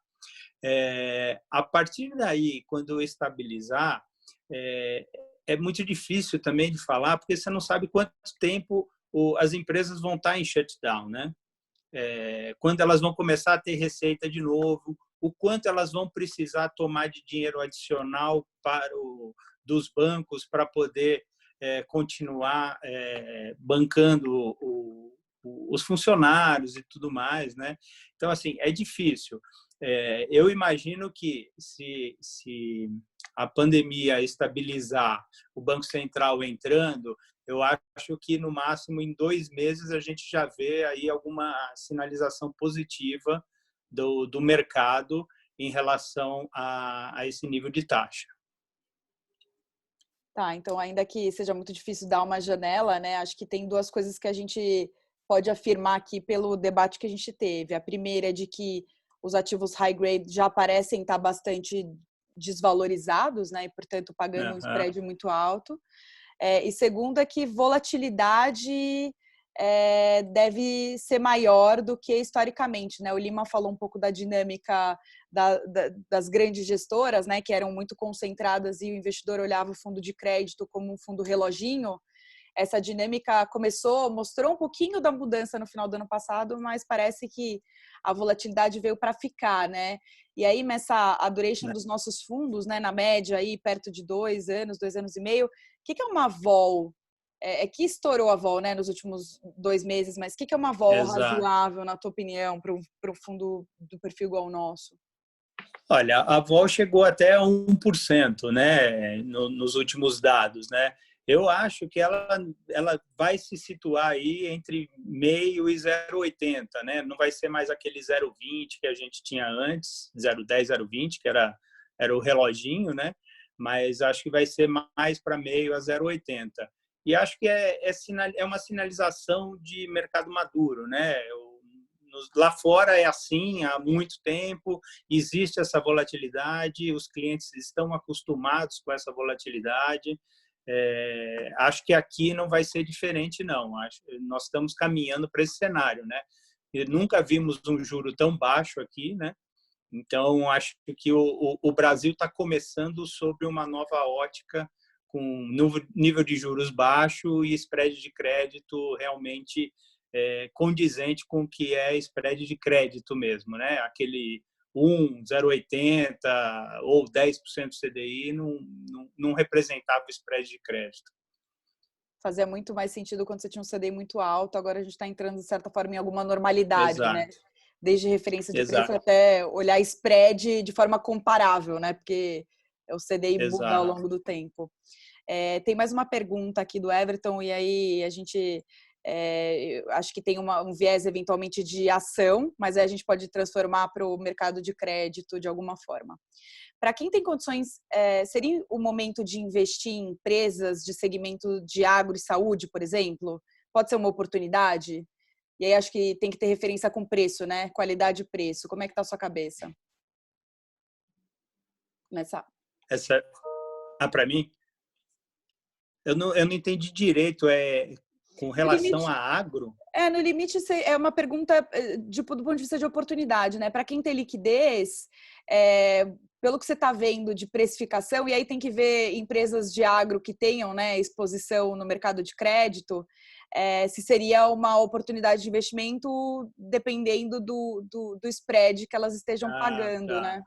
A partir daí, quando estabilizar, é muito difícil também de falar, porque você não sabe quanto tempo as empresas vão estar em shutdown, né? Quando elas vão começar a ter receita de novo, o quanto elas vão precisar tomar de dinheiro adicional dos bancos para poder continuar bancando os funcionários e tudo mais, né? Então, assim, é difícil. Eu imagino que se a pandemia estabilizar, o Banco Central entrando, eu acho que no máximo em 2 meses a gente já vê aí alguma sinalização positiva do mercado em relação a esse nível de taxa. Tá, então ainda que seja muito difícil dar uma janela, né? Acho que tem 2 coisas que a gente pode afirmar aqui pelo debate que a gente teve. A primeira é de que os ativos high grade já parecem estar bastante desvalorizados, né? E, portanto, pagando um spread muito alto. E segundo é que volatilidade deve ser maior do que historicamente, né? O Lima falou um pouco da dinâmica das grandes gestoras, né? Que eram muito concentradas e o investidor olhava o fundo de crédito como um fundo reloginho. Essa dinâmica mostrou um pouquinho da mudança no final do ano passado, mas parece que a volatilidade veio para ficar, né? E aí, a duration dos nossos fundos, né, na média, aí, perto de 2 anos, 2 anos e meio, o que é uma vol? Que estourou a vol, né, nos últimos 2 meses, mas o que é uma vol razoável, na tua opinião, para um fundo do perfil igual ao nosso? Olha, a vol chegou até a 1%, né, nos últimos dados, né? Eu acho que ela vai se situar aí entre meio e 0,80, né? Não vai ser mais aquele 0,20 que a gente tinha antes, 0,10, 0,20, que era o reloginho, né? Mas acho que vai ser mais para meio a 0,80. E acho que é uma sinalização de mercado maduro, né? Lá fora é assim há muito tempo, existe essa volatilidade, os clientes estão acostumados com essa volatilidade. Acho que aqui não vai ser diferente, não. Nós estamos caminhando para esse cenário, né? E nunca vimos um juro tão baixo aqui, né? Então, acho que o Brasil está começando sobre uma nova ótica, com nível de juros baixo e spread de crédito realmente condizente com o que é spread de crédito mesmo, né? Aquele 0,80 ou 10% CDI não representava o spread de crédito. Fazia muito mais sentido quando você tinha um CDI muito alto, agora a gente está entrando, de certa forma, em alguma normalidade, Exato. né? Desde referência de preço até olhar spread de forma comparável, né? Porque o CDI muda ao longo do tempo. Tem mais uma pergunta aqui do Everton, e aí a gente Eu acho que tem um viés eventualmente de ação, mas aí a gente pode transformar para o mercado de crédito de alguma forma. Para quem tem condições, seria o momento de investir em empresas de segmento de agro e saúde, por exemplo? Pode ser uma oportunidade? E aí acho que tem que ter referência com preço, né? Qualidade e preço. Como é que está a sua cabeça? Começar. Para mim, eu não entendi direito. Com relação a agro? No limite, é uma pergunta do ponto de vista de oportunidade, né? Para quem tem liquidez, pelo que você está vendo de precificação, e aí tem que ver empresas de agro que tenham, né, exposição no mercado de crédito, se seria uma oportunidade de investimento dependendo do spread que elas estejam pagando, tá. né?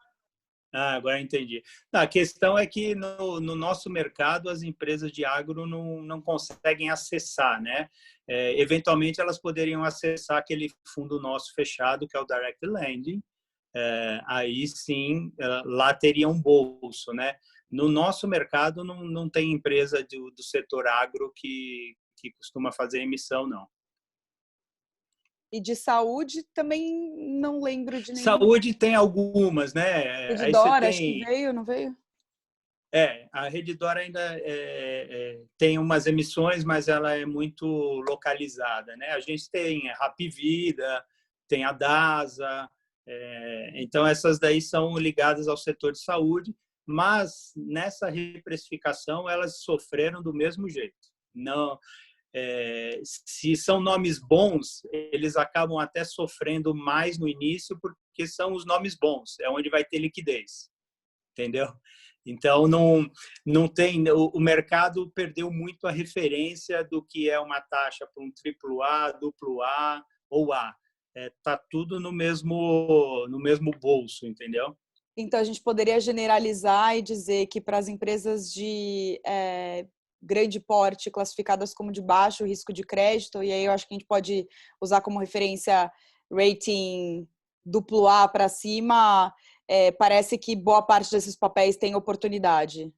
Agora entendi. A questão é que no nosso mercado as empresas de agro não conseguem acessar, né? Eventualmente elas poderiam acessar aquele fundo nosso fechado, que é o Direct Lending. Aí sim, lá teria um bolso, né? No nosso mercado não tem empresa do setor agro que costuma fazer emissão, não. E de saúde também não lembro de nenhum. Saúde tem algumas, né? Redditor, acho que veio, não veio? A Redditor ainda tem umas emissões, mas ela é muito localizada, né? A gente tem a Hapvida, tem a DASA, então essas daí são ligadas ao setor de saúde, mas nessa reprecificação elas sofreram do mesmo jeito. Não, se são nomes bons, eles acabam até sofrendo mais no início, porque são os nomes bons, é onde vai ter liquidez, entendeu? Então, não tem, o mercado perdeu muito a referência do que é uma taxa para um AAA, AA ou A. Tá tudo no mesmo bolso, entendeu? Então, a gente poderia generalizar e dizer que para as empresas de grande porte, classificadas como de baixo risco de crédito, e aí eu acho que a gente pode usar como referência rating AAA para cima, parece que boa parte desses papéis tem oportunidade.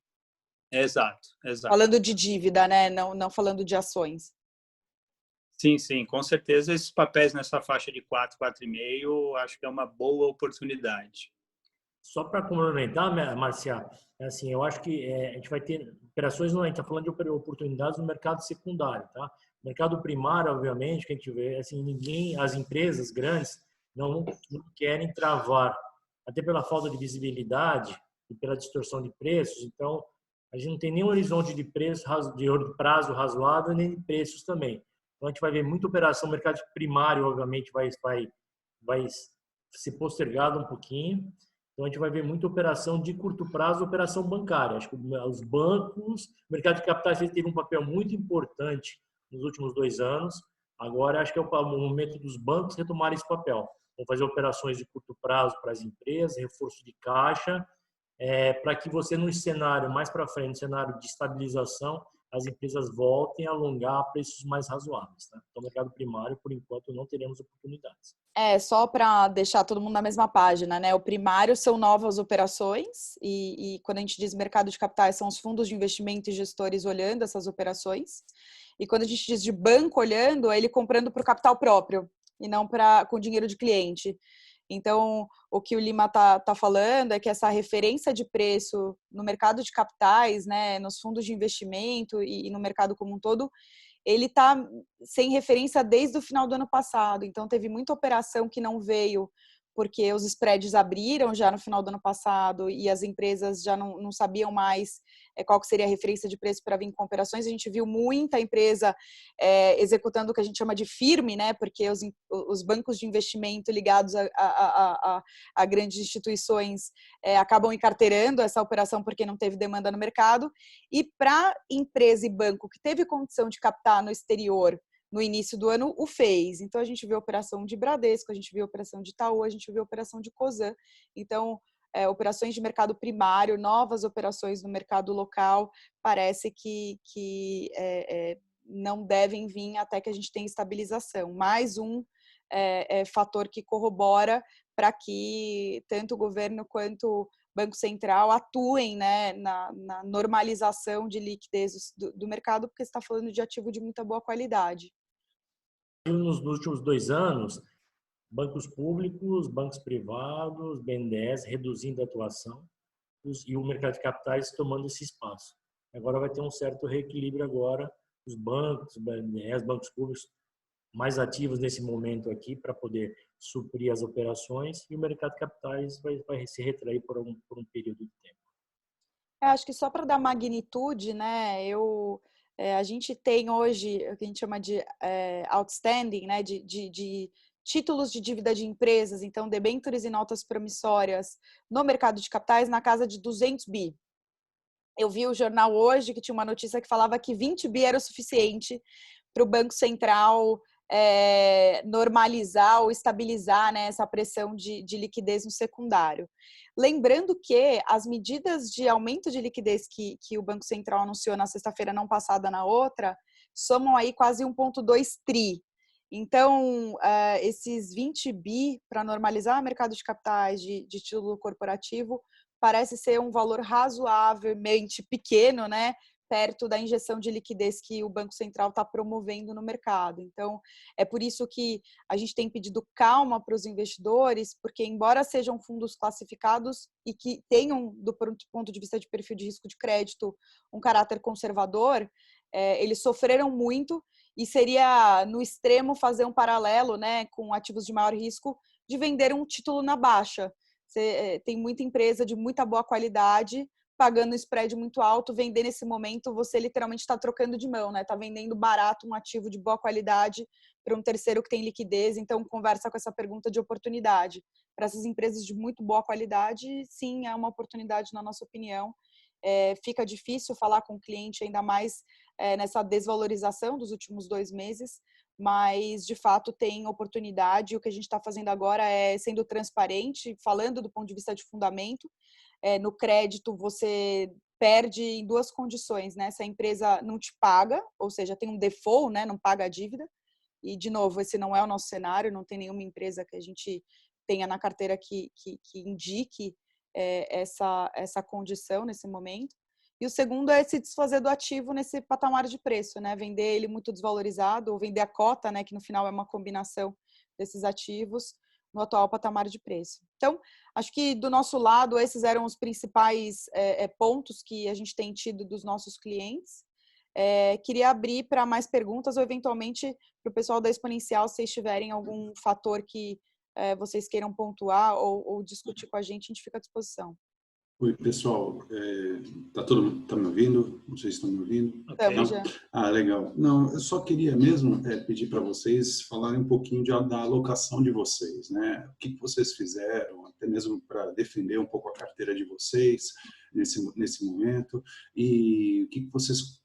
Exato. Falando de dívida, né? Não falando de ações. Sim, com certeza esses papéis nessa faixa de 4, 4,5, acho que é uma boa oportunidade. Só para complementar, Marcia, assim, eu acho que a gente vai ter operações, não, a gente está falando de oportunidades no mercado secundário, tá? Mercado primário, obviamente, que a gente vê, assim, as empresas grandes não querem travar, até pela falta de visibilidade e pela distorção de preços. Então, a gente não tem nenhum horizonte de preço, de prazo razoável, nem de preços também. Então, a gente vai ver muita operação, o mercado primário, obviamente, vai ser postergado um pouquinho. Então, a gente vai ver muita operação de curto prazo, operação bancária. Acho que os bancos, o mercado de capitais teve um papel muito importante nos últimos 2 anos. Agora, acho que é o momento dos bancos retomarem esse papel. Vão fazer operações de curto prazo para as empresas, reforço de caixa, para que você, no cenário mais para frente, no cenário de estabilização, as empresas voltem a alongar a preços mais razoáveis. Tá? Então, o mercado primário, por enquanto, não teremos oportunidades. Só para deixar todo mundo na mesma página, né? O primário são novas operações e quando a gente diz mercado de capitais, são os fundos de investimento e gestores olhando essas operações. E quando a gente diz de banco olhando, é ele comprando para o capital próprio e não com dinheiro de cliente. Então, o que o Lima tá falando é que essa referência de preço no mercado de capitais, né, nos fundos de investimento e no mercado como um todo, ele está sem referência desde o final do ano passado. Então, teve muita operação que não veio porque os spreads abriram já no final do ano passado e as empresas já não sabiam mais qual que seria a referência de preço para vir com operações. A gente viu muita empresa executando o que a gente chama de firme, né? Porque os bancos de investimento ligados a grandes instituições acabam encarteirando essa operação porque não teve demanda no mercado. E para empresa e banco que teve condição de captar no exterior no início do ano, o fez. Então, a gente viu a operação de Bradesco, a gente viu a operação de Itaú, a gente viu a operação de Cosan. Então, operações de mercado primário, novas operações no mercado local, parece que não devem vir até que a gente tenha estabilização. Mais um fator que corrobora para que tanto o governo quanto Banco Central atuem, né, na normalização de liquidez do mercado, porque você está falando de ativo de muita boa qualidade. nos últimos 2 anos, bancos públicos, bancos privados, BNDES reduzindo a atuação e o mercado de capitais tomando esse espaço. Agora vai ter um certo reequilíbrio agora, os bancos, BNDES, bancos públicos mais ativos nesse momento aqui para poder suprir as operações e o mercado de capitais vai se retrair por um período de tempo. Acho que só para dar magnitude, né? A gente tem hoje o que a gente chama de outstanding, né? De títulos de dívida de empresas, então debêntures e notas promissórias no mercado de capitais na casa de 200 bi. Eu vi o jornal hoje que tinha uma notícia que falava que 20 bi era o suficiente para o Banco Central normalizar ou estabilizar, né, essa pressão de liquidez no secundário. Lembrando que as medidas de aumento de liquidez que o Banco Central anunciou na sexta-feira não passada, na outra, somam aí quase 1,2 tri. Então, esses 20 bi para normalizar o mercado de capitais de título corporativo parece ser um valor razoavelmente pequeno, né, perto da injeção de liquidez que o Banco Central está promovendo no mercado. Então, é por isso que a gente tem pedido calma para os investidores, porque embora sejam fundos classificados e que tenham, do ponto de vista de perfil de risco de crédito, um caráter conservador, eles sofreram muito e seria, no extremo, fazer um paralelo, né, com ativos de maior risco, de vender um título na baixa. Você tem muita empresa de muita boa qualidade pagando um spread muito alto, vender nesse momento, você literalmente está trocando de mão, né? Está vendendo barato um ativo de boa qualidade para um terceiro que tem liquidez, então conversa com essa pergunta de oportunidade. Para essas empresas de muito boa qualidade, sim, é uma oportunidade na nossa opinião. Fica difícil falar com o cliente, ainda mais nessa desvalorização dos últimos 2 meses, mas de fato tem oportunidade. O que a gente está fazendo agora é sendo transparente, falando do ponto de vista de fundamento. No crédito, você perde em 2 condições, né? Se a empresa não te paga, ou seja, tem um default, né? Não paga a dívida. E, de novo, esse não é o nosso cenário, não tem nenhuma empresa que a gente tenha na carteira que indique essa condição nesse momento. E o segundo é se desfazer do ativo nesse patamar de preço, né? Vender ele muito desvalorizado ou vender a cota, né? Que no final é uma combinação desses ativos no atual patamar de preço. Então, acho que do nosso lado, esses eram os principais pontos que a gente tem tido dos nossos clientes. Queria abrir para mais perguntas ou, eventualmente, para o pessoal da Exponencial, se vocês tiverem algum fator que vocês queiram pontuar ou discutir com a gente fica à disposição. Oi, pessoal. Tá me ouvindo? Não sei se estão me ouvindo. Estamos já. Legal. Não, eu só queria mesmo pedir para vocês falarem um pouquinho da alocação de vocês, né? O que vocês fizeram, até mesmo para defender um pouco a carteira de vocês nesse momento, e o que vocês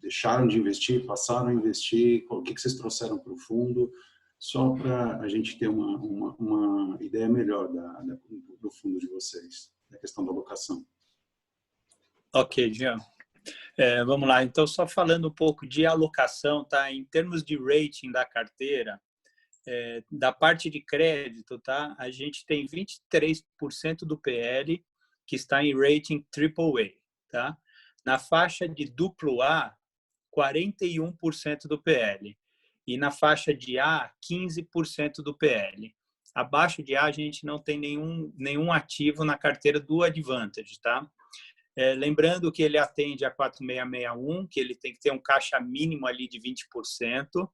deixaram de investir, passaram a investir, o que vocês trouxeram para o fundo, só para a gente ter uma ideia melhor do fundo de vocês, da questão da alocação. Ok, Jean. Vamos lá. Então, só falando um pouco de alocação, tá? Em termos de rating da carteira, da parte de crédito, tá? A gente tem 23% do PL que está em rating AAA, tá? Na faixa de AA, 41% do PL. E na faixa de A, 15% do PL. Abaixo de A, a gente não tem nenhum ativo na carteira do Advantage, tá? Lembrando que ele atende a 4661, que ele tem que ter um caixa mínimo ali de 20%.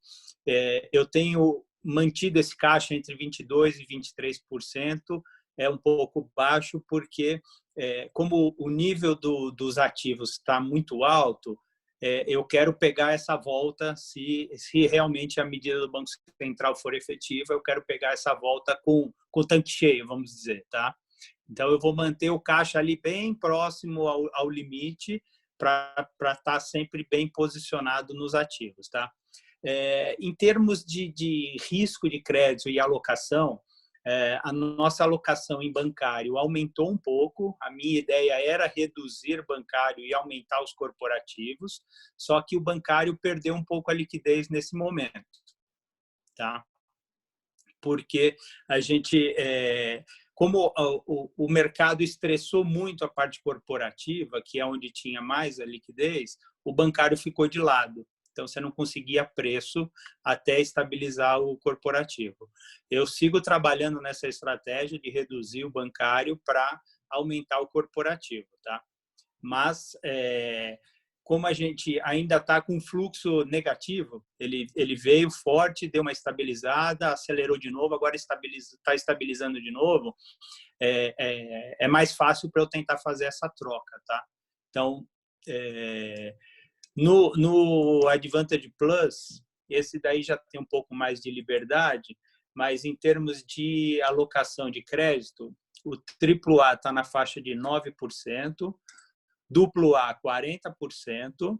Eu tenho mantido esse caixa entre 22% e 23%. É um pouco baixo porque, como o nível dos ativos está muito alto, eu quero pegar essa volta, se realmente a medida do Banco Central for efetiva, eu quero pegar essa volta com o tanque cheio, vamos dizer, tá? Então, eu vou manter o caixa ali bem próximo ao limite para estar sempre bem posicionado nos ativos, tá? Em termos de risco de crédito e alocação, a nossa alocação em bancário aumentou um pouco. A minha ideia era reduzir bancário e aumentar os corporativos, só que o bancário perdeu um pouco a liquidez nesse momento, tá? Porque a gente, como o mercado estressou muito a parte corporativa, que é onde tinha mais a liquidez, o bancário ficou de lado. Então, você não conseguia preço até estabilizar o corporativo. Eu sigo trabalhando nessa estratégia de reduzir o bancário para aumentar o corporativo, tá? Mas, como a gente ainda está com fluxo negativo, ele veio forte, deu uma estabilizada, acelerou de novo, agora está estabilizando de novo, é mais fácil para eu tentar fazer essa troca, tá? Então, no Advantage Plus, esse daí já tem um pouco mais de liberdade, mas em termos de alocação de crédito, o AAA está na faixa de 9%, AA 40%,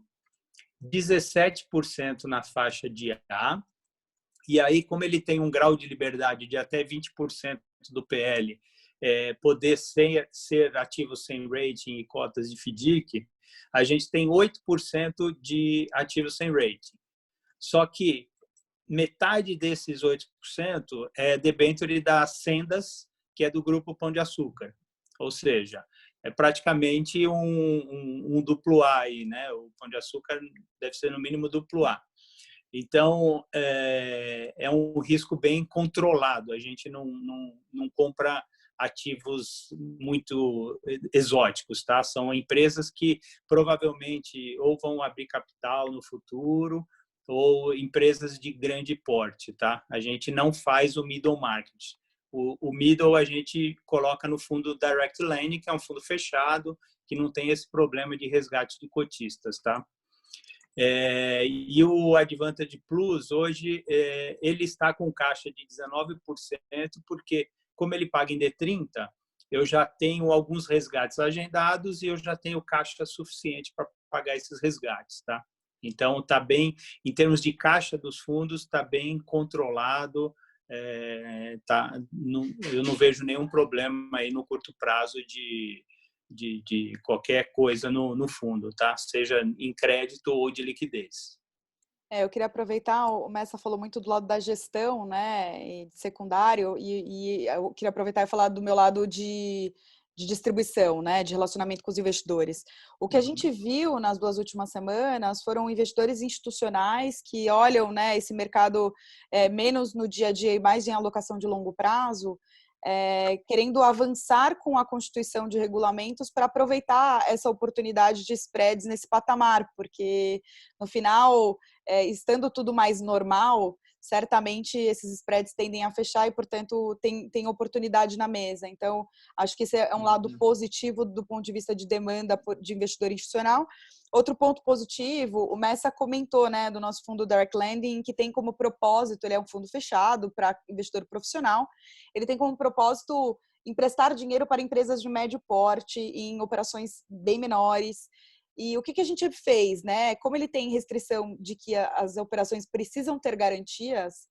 17% na faixa de A, e aí, como ele tem um grau de liberdade de até 20% do PL, poder ser ativo sem rating e cotas de FDIC, a gente tem 8% de ativos sem rating. Só que metade desses 8% é debênture das Sendas, que é do Grupo Pão de Açúcar. Ou seja, é praticamente um duplo A aí, né? O Pão de Açúcar deve ser no mínimo duplo A. Então, é um risco bem controlado. A gente não compra ativos muito exóticos, tá? São empresas que provavelmente ou vão abrir capital no futuro ou empresas de grande porte, tá? A gente não faz o middle market. O middle a gente coloca no fundo direct lending, que é um fundo fechado, que não tem esse problema de resgate de cotistas, tá? E o Advantage Plus, hoje, ele está com caixa de 19%, porque, como ele paga em D30, eu já tenho alguns resgates agendados e eu já tenho caixa suficiente para pagar esses resgates, tá? Então, está bem, em termos de caixa dos fundos, está bem controlado, eu não vejo nenhum problema aí no curto prazo de qualquer coisa no fundo, tá? Seja em crédito ou de liquidez. Eu queria aproveitar, o Messa falou muito do lado da gestão, né, e de secundário, e eu queria aproveitar e falar do meu lado de distribuição, né, de relacionamento com os investidores. O que a gente viu nas 2 últimas semanas foram investidores institucionais que olham, né, esse mercado menos no dia a dia e mais em alocação de longo prazo, querendo avançar com a constituição de regulamentos para aproveitar essa oportunidade de spreads nesse patamar, porque no final, estando tudo mais normal, certamente esses spreads tendem a fechar e, portanto, tem oportunidade na mesa. Então, acho que esse é um lado positivo do ponto de vista de demanda de investidor institucional. Outro ponto positivo, o Messa comentou, né, do nosso fundo Direct Lending, que tem como propósito, ele é um fundo fechado para investidor profissional, ele tem como propósito emprestar dinheiro para empresas de médio porte em operações bem menores. E o que a gente fez, né? Como ele tem restrição de que as operações precisam ter garantias,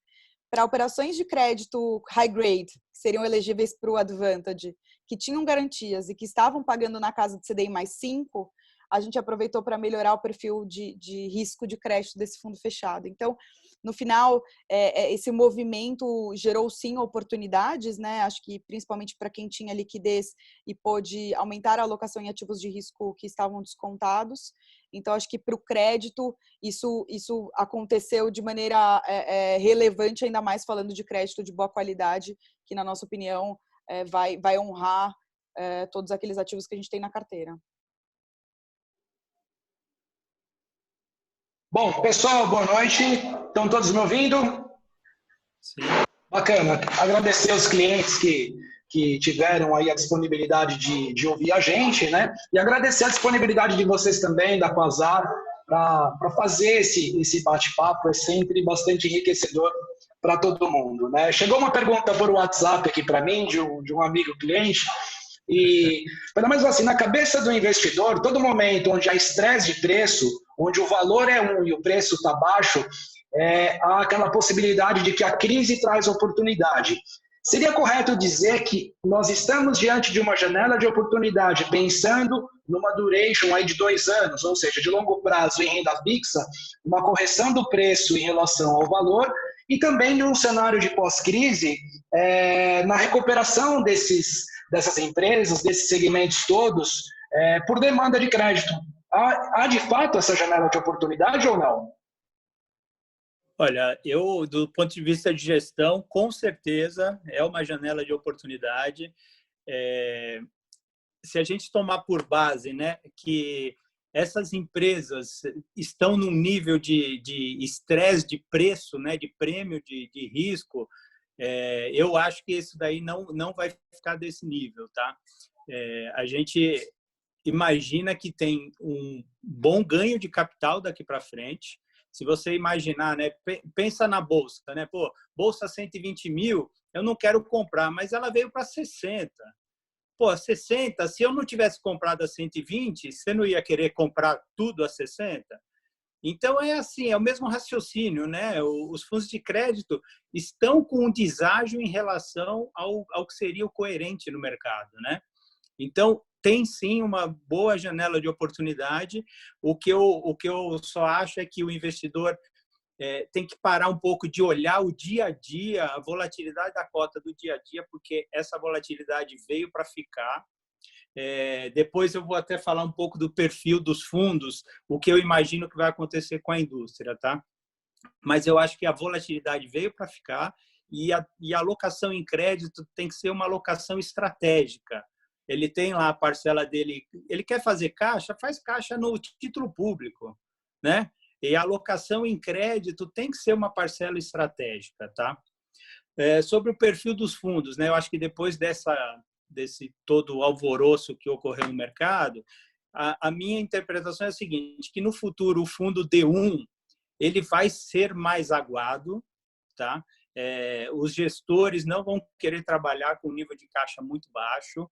para operações de crédito high grade, que seriam elegíveis para o Advantage, que tinham garantias e que estavam pagando na casa de CDI mais 5, a gente aproveitou para melhorar o perfil de risco de crédito desse fundo fechado. Então, no final, esse movimento gerou sim oportunidades, né? Acho que principalmente para quem tinha liquidez e pôde aumentar a alocação em ativos de risco que estavam descontados. Então, acho que para o crédito, isso aconteceu de maneira relevante, ainda mais falando de crédito de boa qualidade, que, na nossa opinião, vai honrar todos aqueles ativos que a gente tem na carteira. Bom, pessoal, boa noite. Estão todos me ouvindo? Sim. Bacana. Agradecer aos clientes que tiveram aí a disponibilidade de ouvir a gente, né? E agradecer a disponibilidade de vocês também, da Quasar, para fazer esse bate-papo. É sempre bastante enriquecedor para todo mundo, né? Chegou uma pergunta por WhatsApp aqui para mim, de um amigo cliente, e pelo menos assim, na cabeça do investidor, todo momento onde há estresse de preço, onde o valor é 1 e o preço está baixo, há aquela possibilidade de que a crise traz oportunidade. Seria correto dizer que nós estamos diante de uma janela de oportunidade, pensando numa duration aí de 2 anos, ou seja, de longo prazo em renda fixa, uma correção do preço em relação ao valor, e também num cenário de pós-crise, na recuperação dessas empresas, desses segmentos todos, por demanda de crédito. Há de fato essa janela de oportunidade ou não? Olha, eu, do ponto de vista de gestão, com certeza é uma janela de oportunidade. É, se a gente tomar por base, né, que essas empresas estão num nível de estresse de preço, né, de prêmio de risco, eu acho que isso daí não vai ficar desse nível, tá? A gente imagina que tem um bom ganho de capital daqui para frente. Se você imaginar, né, pensa na bolsa, né? Pô, bolsa 120 mil, eu não quero comprar, mas ela veio para 60. Pô, 60, se eu não tivesse comprado a 120, você não ia querer comprar tudo a 60? Então, é assim, é o mesmo raciocínio, né? Os fundos de crédito estão com um deságio em relação ao que seria o coerente no mercado, né? Então, tem sim uma boa janela de oportunidade. O que eu só acho é que o investidor tem que parar um pouco de olhar o dia a dia, a volatilidade da cota do dia a dia, porque essa volatilidade veio para ficar. Depois eu vou até falar um pouco do perfil dos fundos, o que eu imagino que vai acontecer com a indústria, tá? Mas eu acho que a volatilidade veio para ficar e a alocação em crédito tem que ser uma alocação estratégica. Ele tem lá a parcela dele, ele quer fazer caixa, faz caixa no título público, né? E a alocação em crédito tem que ser uma parcela estratégica, tá? Sobre o perfil dos fundos, né? Eu acho que depois desse todo alvoroço que ocorreu no mercado, a minha interpretação é a seguinte, que no futuro o fundo D1 ele vai ser mais aguado, tá? Os gestores não vão querer trabalhar com nível de caixa muito baixo,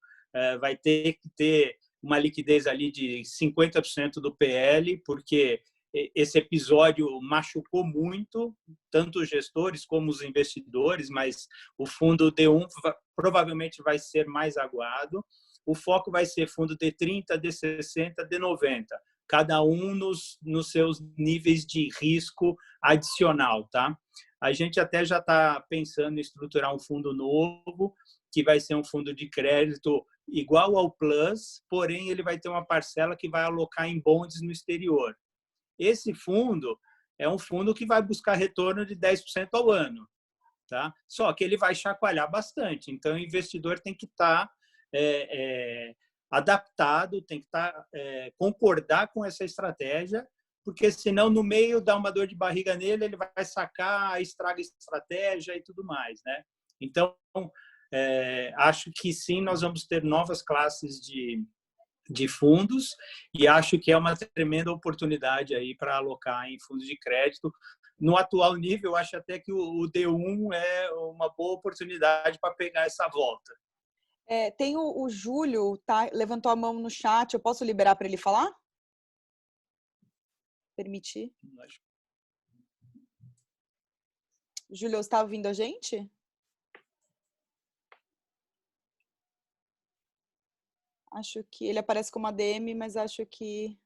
vai ter que ter uma liquidez ali de 50% do PL, porque esse episódio machucou muito, tanto os gestores como os investidores, mas o fundo D1 provavelmente vai ser mais aguado. O foco vai ser fundo D30, D60, D90, cada um nos seus níveis de risco adicional, tá? A gente até já está pensando em estruturar um fundo novo, que vai ser um fundo de crédito igual ao Plus, porém ele vai ter uma parcela que vai alocar em bonds no exterior. Esse fundo é um fundo que vai buscar retorno de 10% ao ano, tá? Só que ele vai chacoalhar bastante. Então, o investidor tem que estar adaptado, tem que concordar com essa estratégia, porque senão no meio dá uma dor de barriga nele, ele vai sacar, estraga a estratégia e tudo mais, né? Então, acho que sim, nós vamos ter novas classes de fundos e acho que é uma tremenda oportunidade aí para alocar em fundos de crédito. No atual nível, eu acho até que o D1 é uma boa oportunidade para pegar essa volta. Tem o Júlio, tá? Levantou a mão no chat. Eu posso liberar para ele falar? Permitir? Júlio, você está ouvindo a gente? Acho que ele aparece como ADM, mas acho que...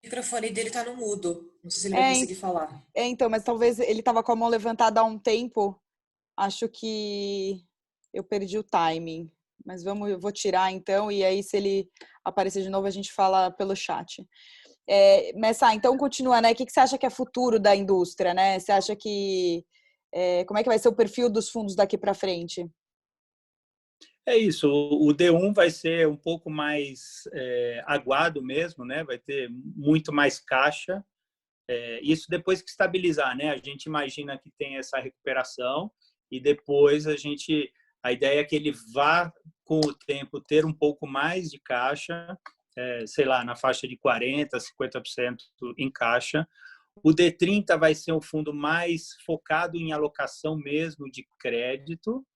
O microfone dele está no mudo. Não sei se ele vai conseguir falar. Então, mas talvez ele estava com a mão levantada há um tempo. Acho que eu perdi o timing. Mas eu vou tirar então, e aí se ele aparecer de novo, a gente fala pelo chat. Messa, então continua, né? O que você acha que é futuro da indústria, né? Você acha que... como é que vai ser o perfil dos fundos daqui para frente? É isso, o D1 vai ser um pouco mais aguado mesmo, né? Vai ter muito mais caixa. Isso depois que estabilizar, né? A gente imagina que tem essa recuperação e depois a ideia é que ele vá, com o tempo, ter um pouco mais de caixa, sei lá, na faixa de 40%, 50% em caixa. O D30 vai ser um fundo mais focado em alocação mesmo de crédito.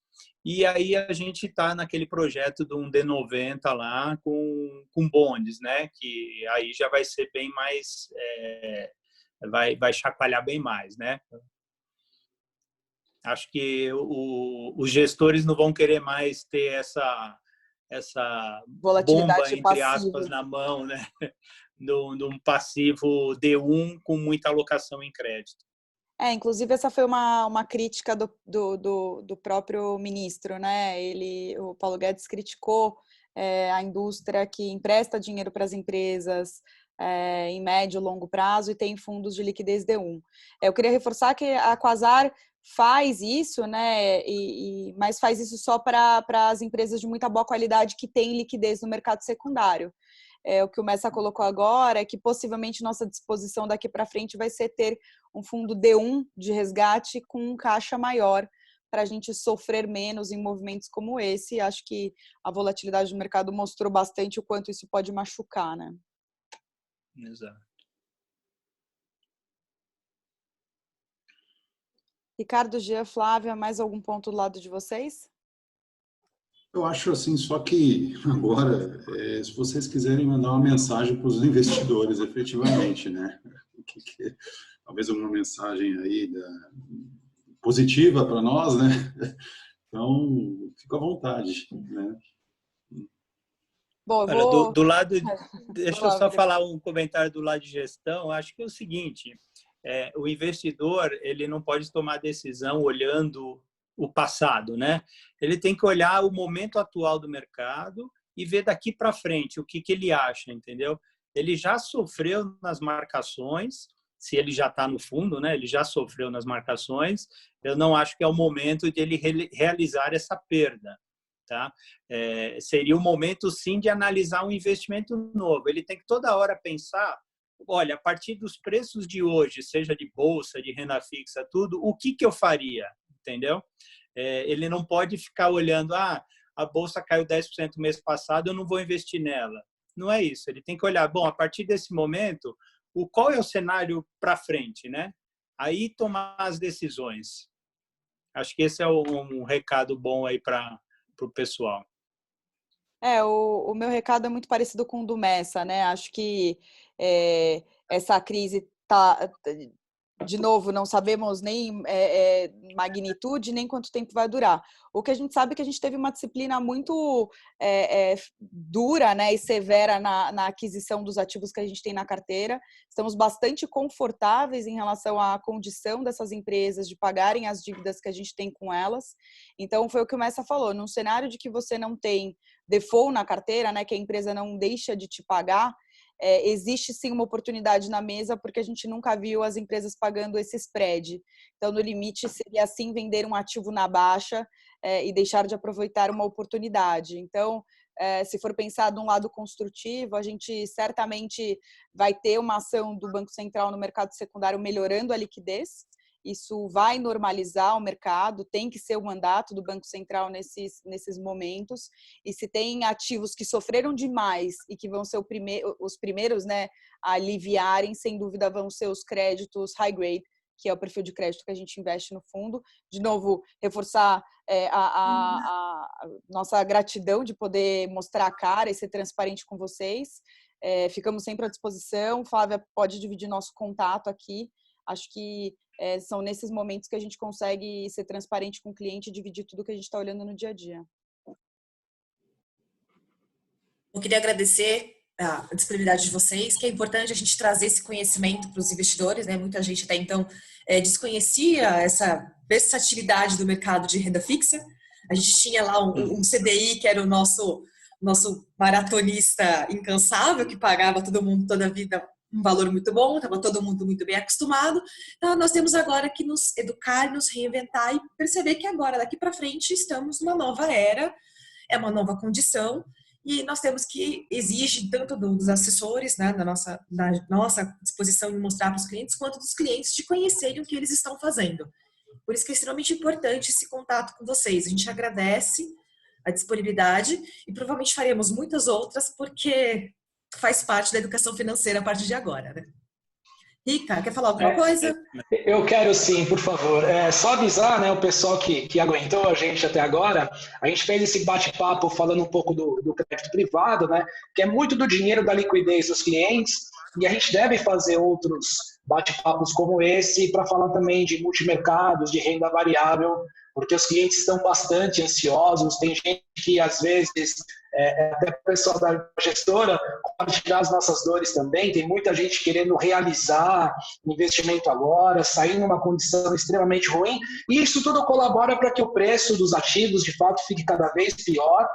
E aí a gente está naquele projeto de um D90 lá com bonds, né? Que aí já vai ser bem mais... vai chacoalhar bem mais, né? Acho que os gestores não vão querer mais ter essa bomba, entre aspas, na mão, né? De um passivo D1 com muita alocação em crédito. Inclusive essa foi uma crítica do próprio ministro, né? O Paulo Guedes criticou a indústria que empresta dinheiro para as empresas em médio e longo prazo e tem fundos de liquidez D1. Eu queria reforçar que a Quasar faz isso, né? Mas faz isso só para as empresas de muita boa qualidade que têm liquidez no mercado secundário. O que o Messa colocou agora é que possivelmente nossa disposição daqui para frente vai ser ter um fundo D1 de resgate com um caixa maior para a gente sofrer menos em movimentos como esse. Acho que a volatilidade do mercado mostrou bastante o quanto isso pode machucar, né? Exato. Ricardo, Jean, Flávia, mais algum ponto do lado de vocês? Eu acho assim, só que agora, se vocês quiserem mandar uma mensagem para os investidores, efetivamente, né? Talvez uma mensagem aí positiva para nós, né? Então, fica à vontade, né? Bom, Olha, do lado, deixa eu só falar um comentário do lado de gestão. Acho que é o seguinte, o investidor ele não pode tomar decisão olhando o passado, né? Ele tem que olhar o momento atual do mercado e ver daqui para frente o que ele acha, entendeu? Ele já sofreu nas marcações, se ele já está no fundo, né? Ele já sofreu nas marcações. Eu não acho que é o momento de ele realizar essa perda. Tá? Seria o momento, sim, de analisar um investimento novo. Ele tem que toda hora pensar, olha, a partir dos preços de hoje, seja de bolsa, de renda fixa, tudo, o que eu faria? Entendeu? Ele não pode ficar olhando, a bolsa caiu 10% no mês passado, eu não vou investir nela. Não é isso. Ele tem que olhar, bom, a partir desse momento, qual é o cenário para frente, né? Aí tomar as decisões. Acho que esse é um recado bom aí para o pessoal. O meu recado é muito parecido com o do Messa, né? Acho que essa crise está, de novo, não sabemos nem magnitude, nem quanto tempo vai durar. O que a gente sabe é que a gente teve uma disciplina muito dura, né, e severa na aquisição dos ativos que a gente tem na carteira. Estamos bastante confortáveis em relação à condição dessas empresas de pagarem as dívidas que a gente tem com elas. Então, foi o que o Messa falou. Num cenário de que você não tem default na carteira, né, que a empresa não deixa de te pagar, existe sim uma oportunidade na mesa, porque a gente nunca viu as empresas pagando esse spread. Então, no limite, seria assim vender um ativo na baixa e deixar de aproveitar uma oportunidade. Então, se for pensar de um lado construtivo, a gente certamente vai ter uma ação do Banco Central no mercado secundário melhorando a liquidez. Isso vai normalizar o mercado, tem que ser o mandato do Banco Central nesses momentos. E se tem ativos que sofreram demais e que vão ser os primeiros, né, a aliviarem, sem dúvida vão ser os créditos high grade, que é o perfil de crédito que a gente investe no fundo. De novo, reforçar a nossa gratidão de poder mostrar a cara e ser transparente com vocês. Ficamos sempre à disposição. Flávia pode dividir nosso contato aqui. Acho que são nesses momentos que a gente consegue ser transparente com o cliente e dividir tudo que a gente está olhando no dia a dia. Eu queria agradecer a disponibilidade de vocês, que é importante a gente trazer esse conhecimento para os investidores, né? Muita gente até então desconhecia essa versatilidade do mercado de renda fixa. A gente tinha lá um CDI, que era o nosso maratonista incansável, que pagava todo mundo toda a vida um valor muito bom, estava todo mundo muito bem acostumado. Então, nós temos agora que nos educar, nos reinventar e perceber que agora, daqui para frente, estamos numa nova era, é uma nova condição, e nós temos que exigir tanto dos assessores, né, da nossa disposição de mostrar para os clientes, quanto dos clientes de conhecerem o que eles estão fazendo. Por isso que é extremamente importante esse contato com vocês. A gente agradece a disponibilidade e provavelmente faremos muitas outras, porque faz parte da educação financeira a partir de agora, né? Rica, quer falar alguma coisa? Eu quero sim, por favor. Só avisar, né, o pessoal que aguentou a gente até agora, a gente fez esse bate-papo falando um pouco do crédito privado, né, que é muito do dinheiro da liquidez dos clientes, e a gente deve fazer outros bate-papos como esse para falar também de multimercados, de renda variável, porque os clientes estão bastante ansiosos, tem gente que às vezes, até o pessoal da gestora, compartilhar as nossas dores também, tem muita gente querendo realizar investimento agora, sair numa condição extremamente ruim, e isso tudo colabora para que o preço dos ativos de fato fique cada vez pior,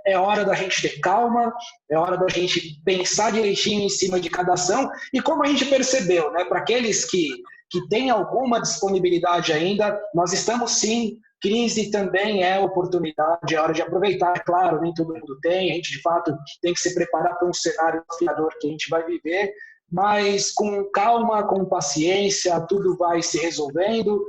É hora da gente ter calma, é hora da gente pensar direitinho em cima de cada ação. E como a gente percebeu, né, para aqueles que têm alguma disponibilidade ainda, nós estamos sim. Crise também é oportunidade, é hora de aproveitar. É claro, nem todo mundo tem, a gente de fato tem que se preparar para um cenário desafiador que a gente vai viver, mas com calma, com paciência, tudo vai se resolvendo.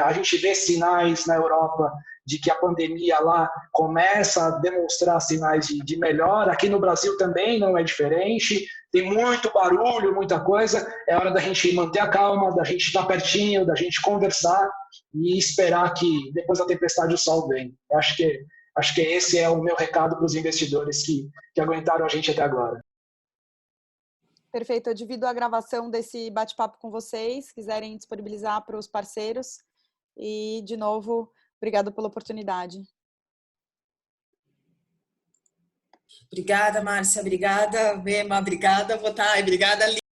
A gente vê sinais na Europa de que a pandemia lá começa a demonstrar sinais de melhora. Aqui no Brasil também não é diferente. Tem muito barulho, muita coisa. É hora da gente manter a calma, da gente estar pertinho, da gente conversar e esperar que depois da tempestade o sol venha. Acho que esse é o meu recado para os investidores que aguentaram a gente até agora. Perfeito, eu divido a gravação desse bate-papo com vocês, se quiserem disponibilizar para os parceiros. E, de novo, obrigada pela oportunidade. Obrigada, Márcia. Obrigada, Bema. Obrigada, Botai. Obrigada,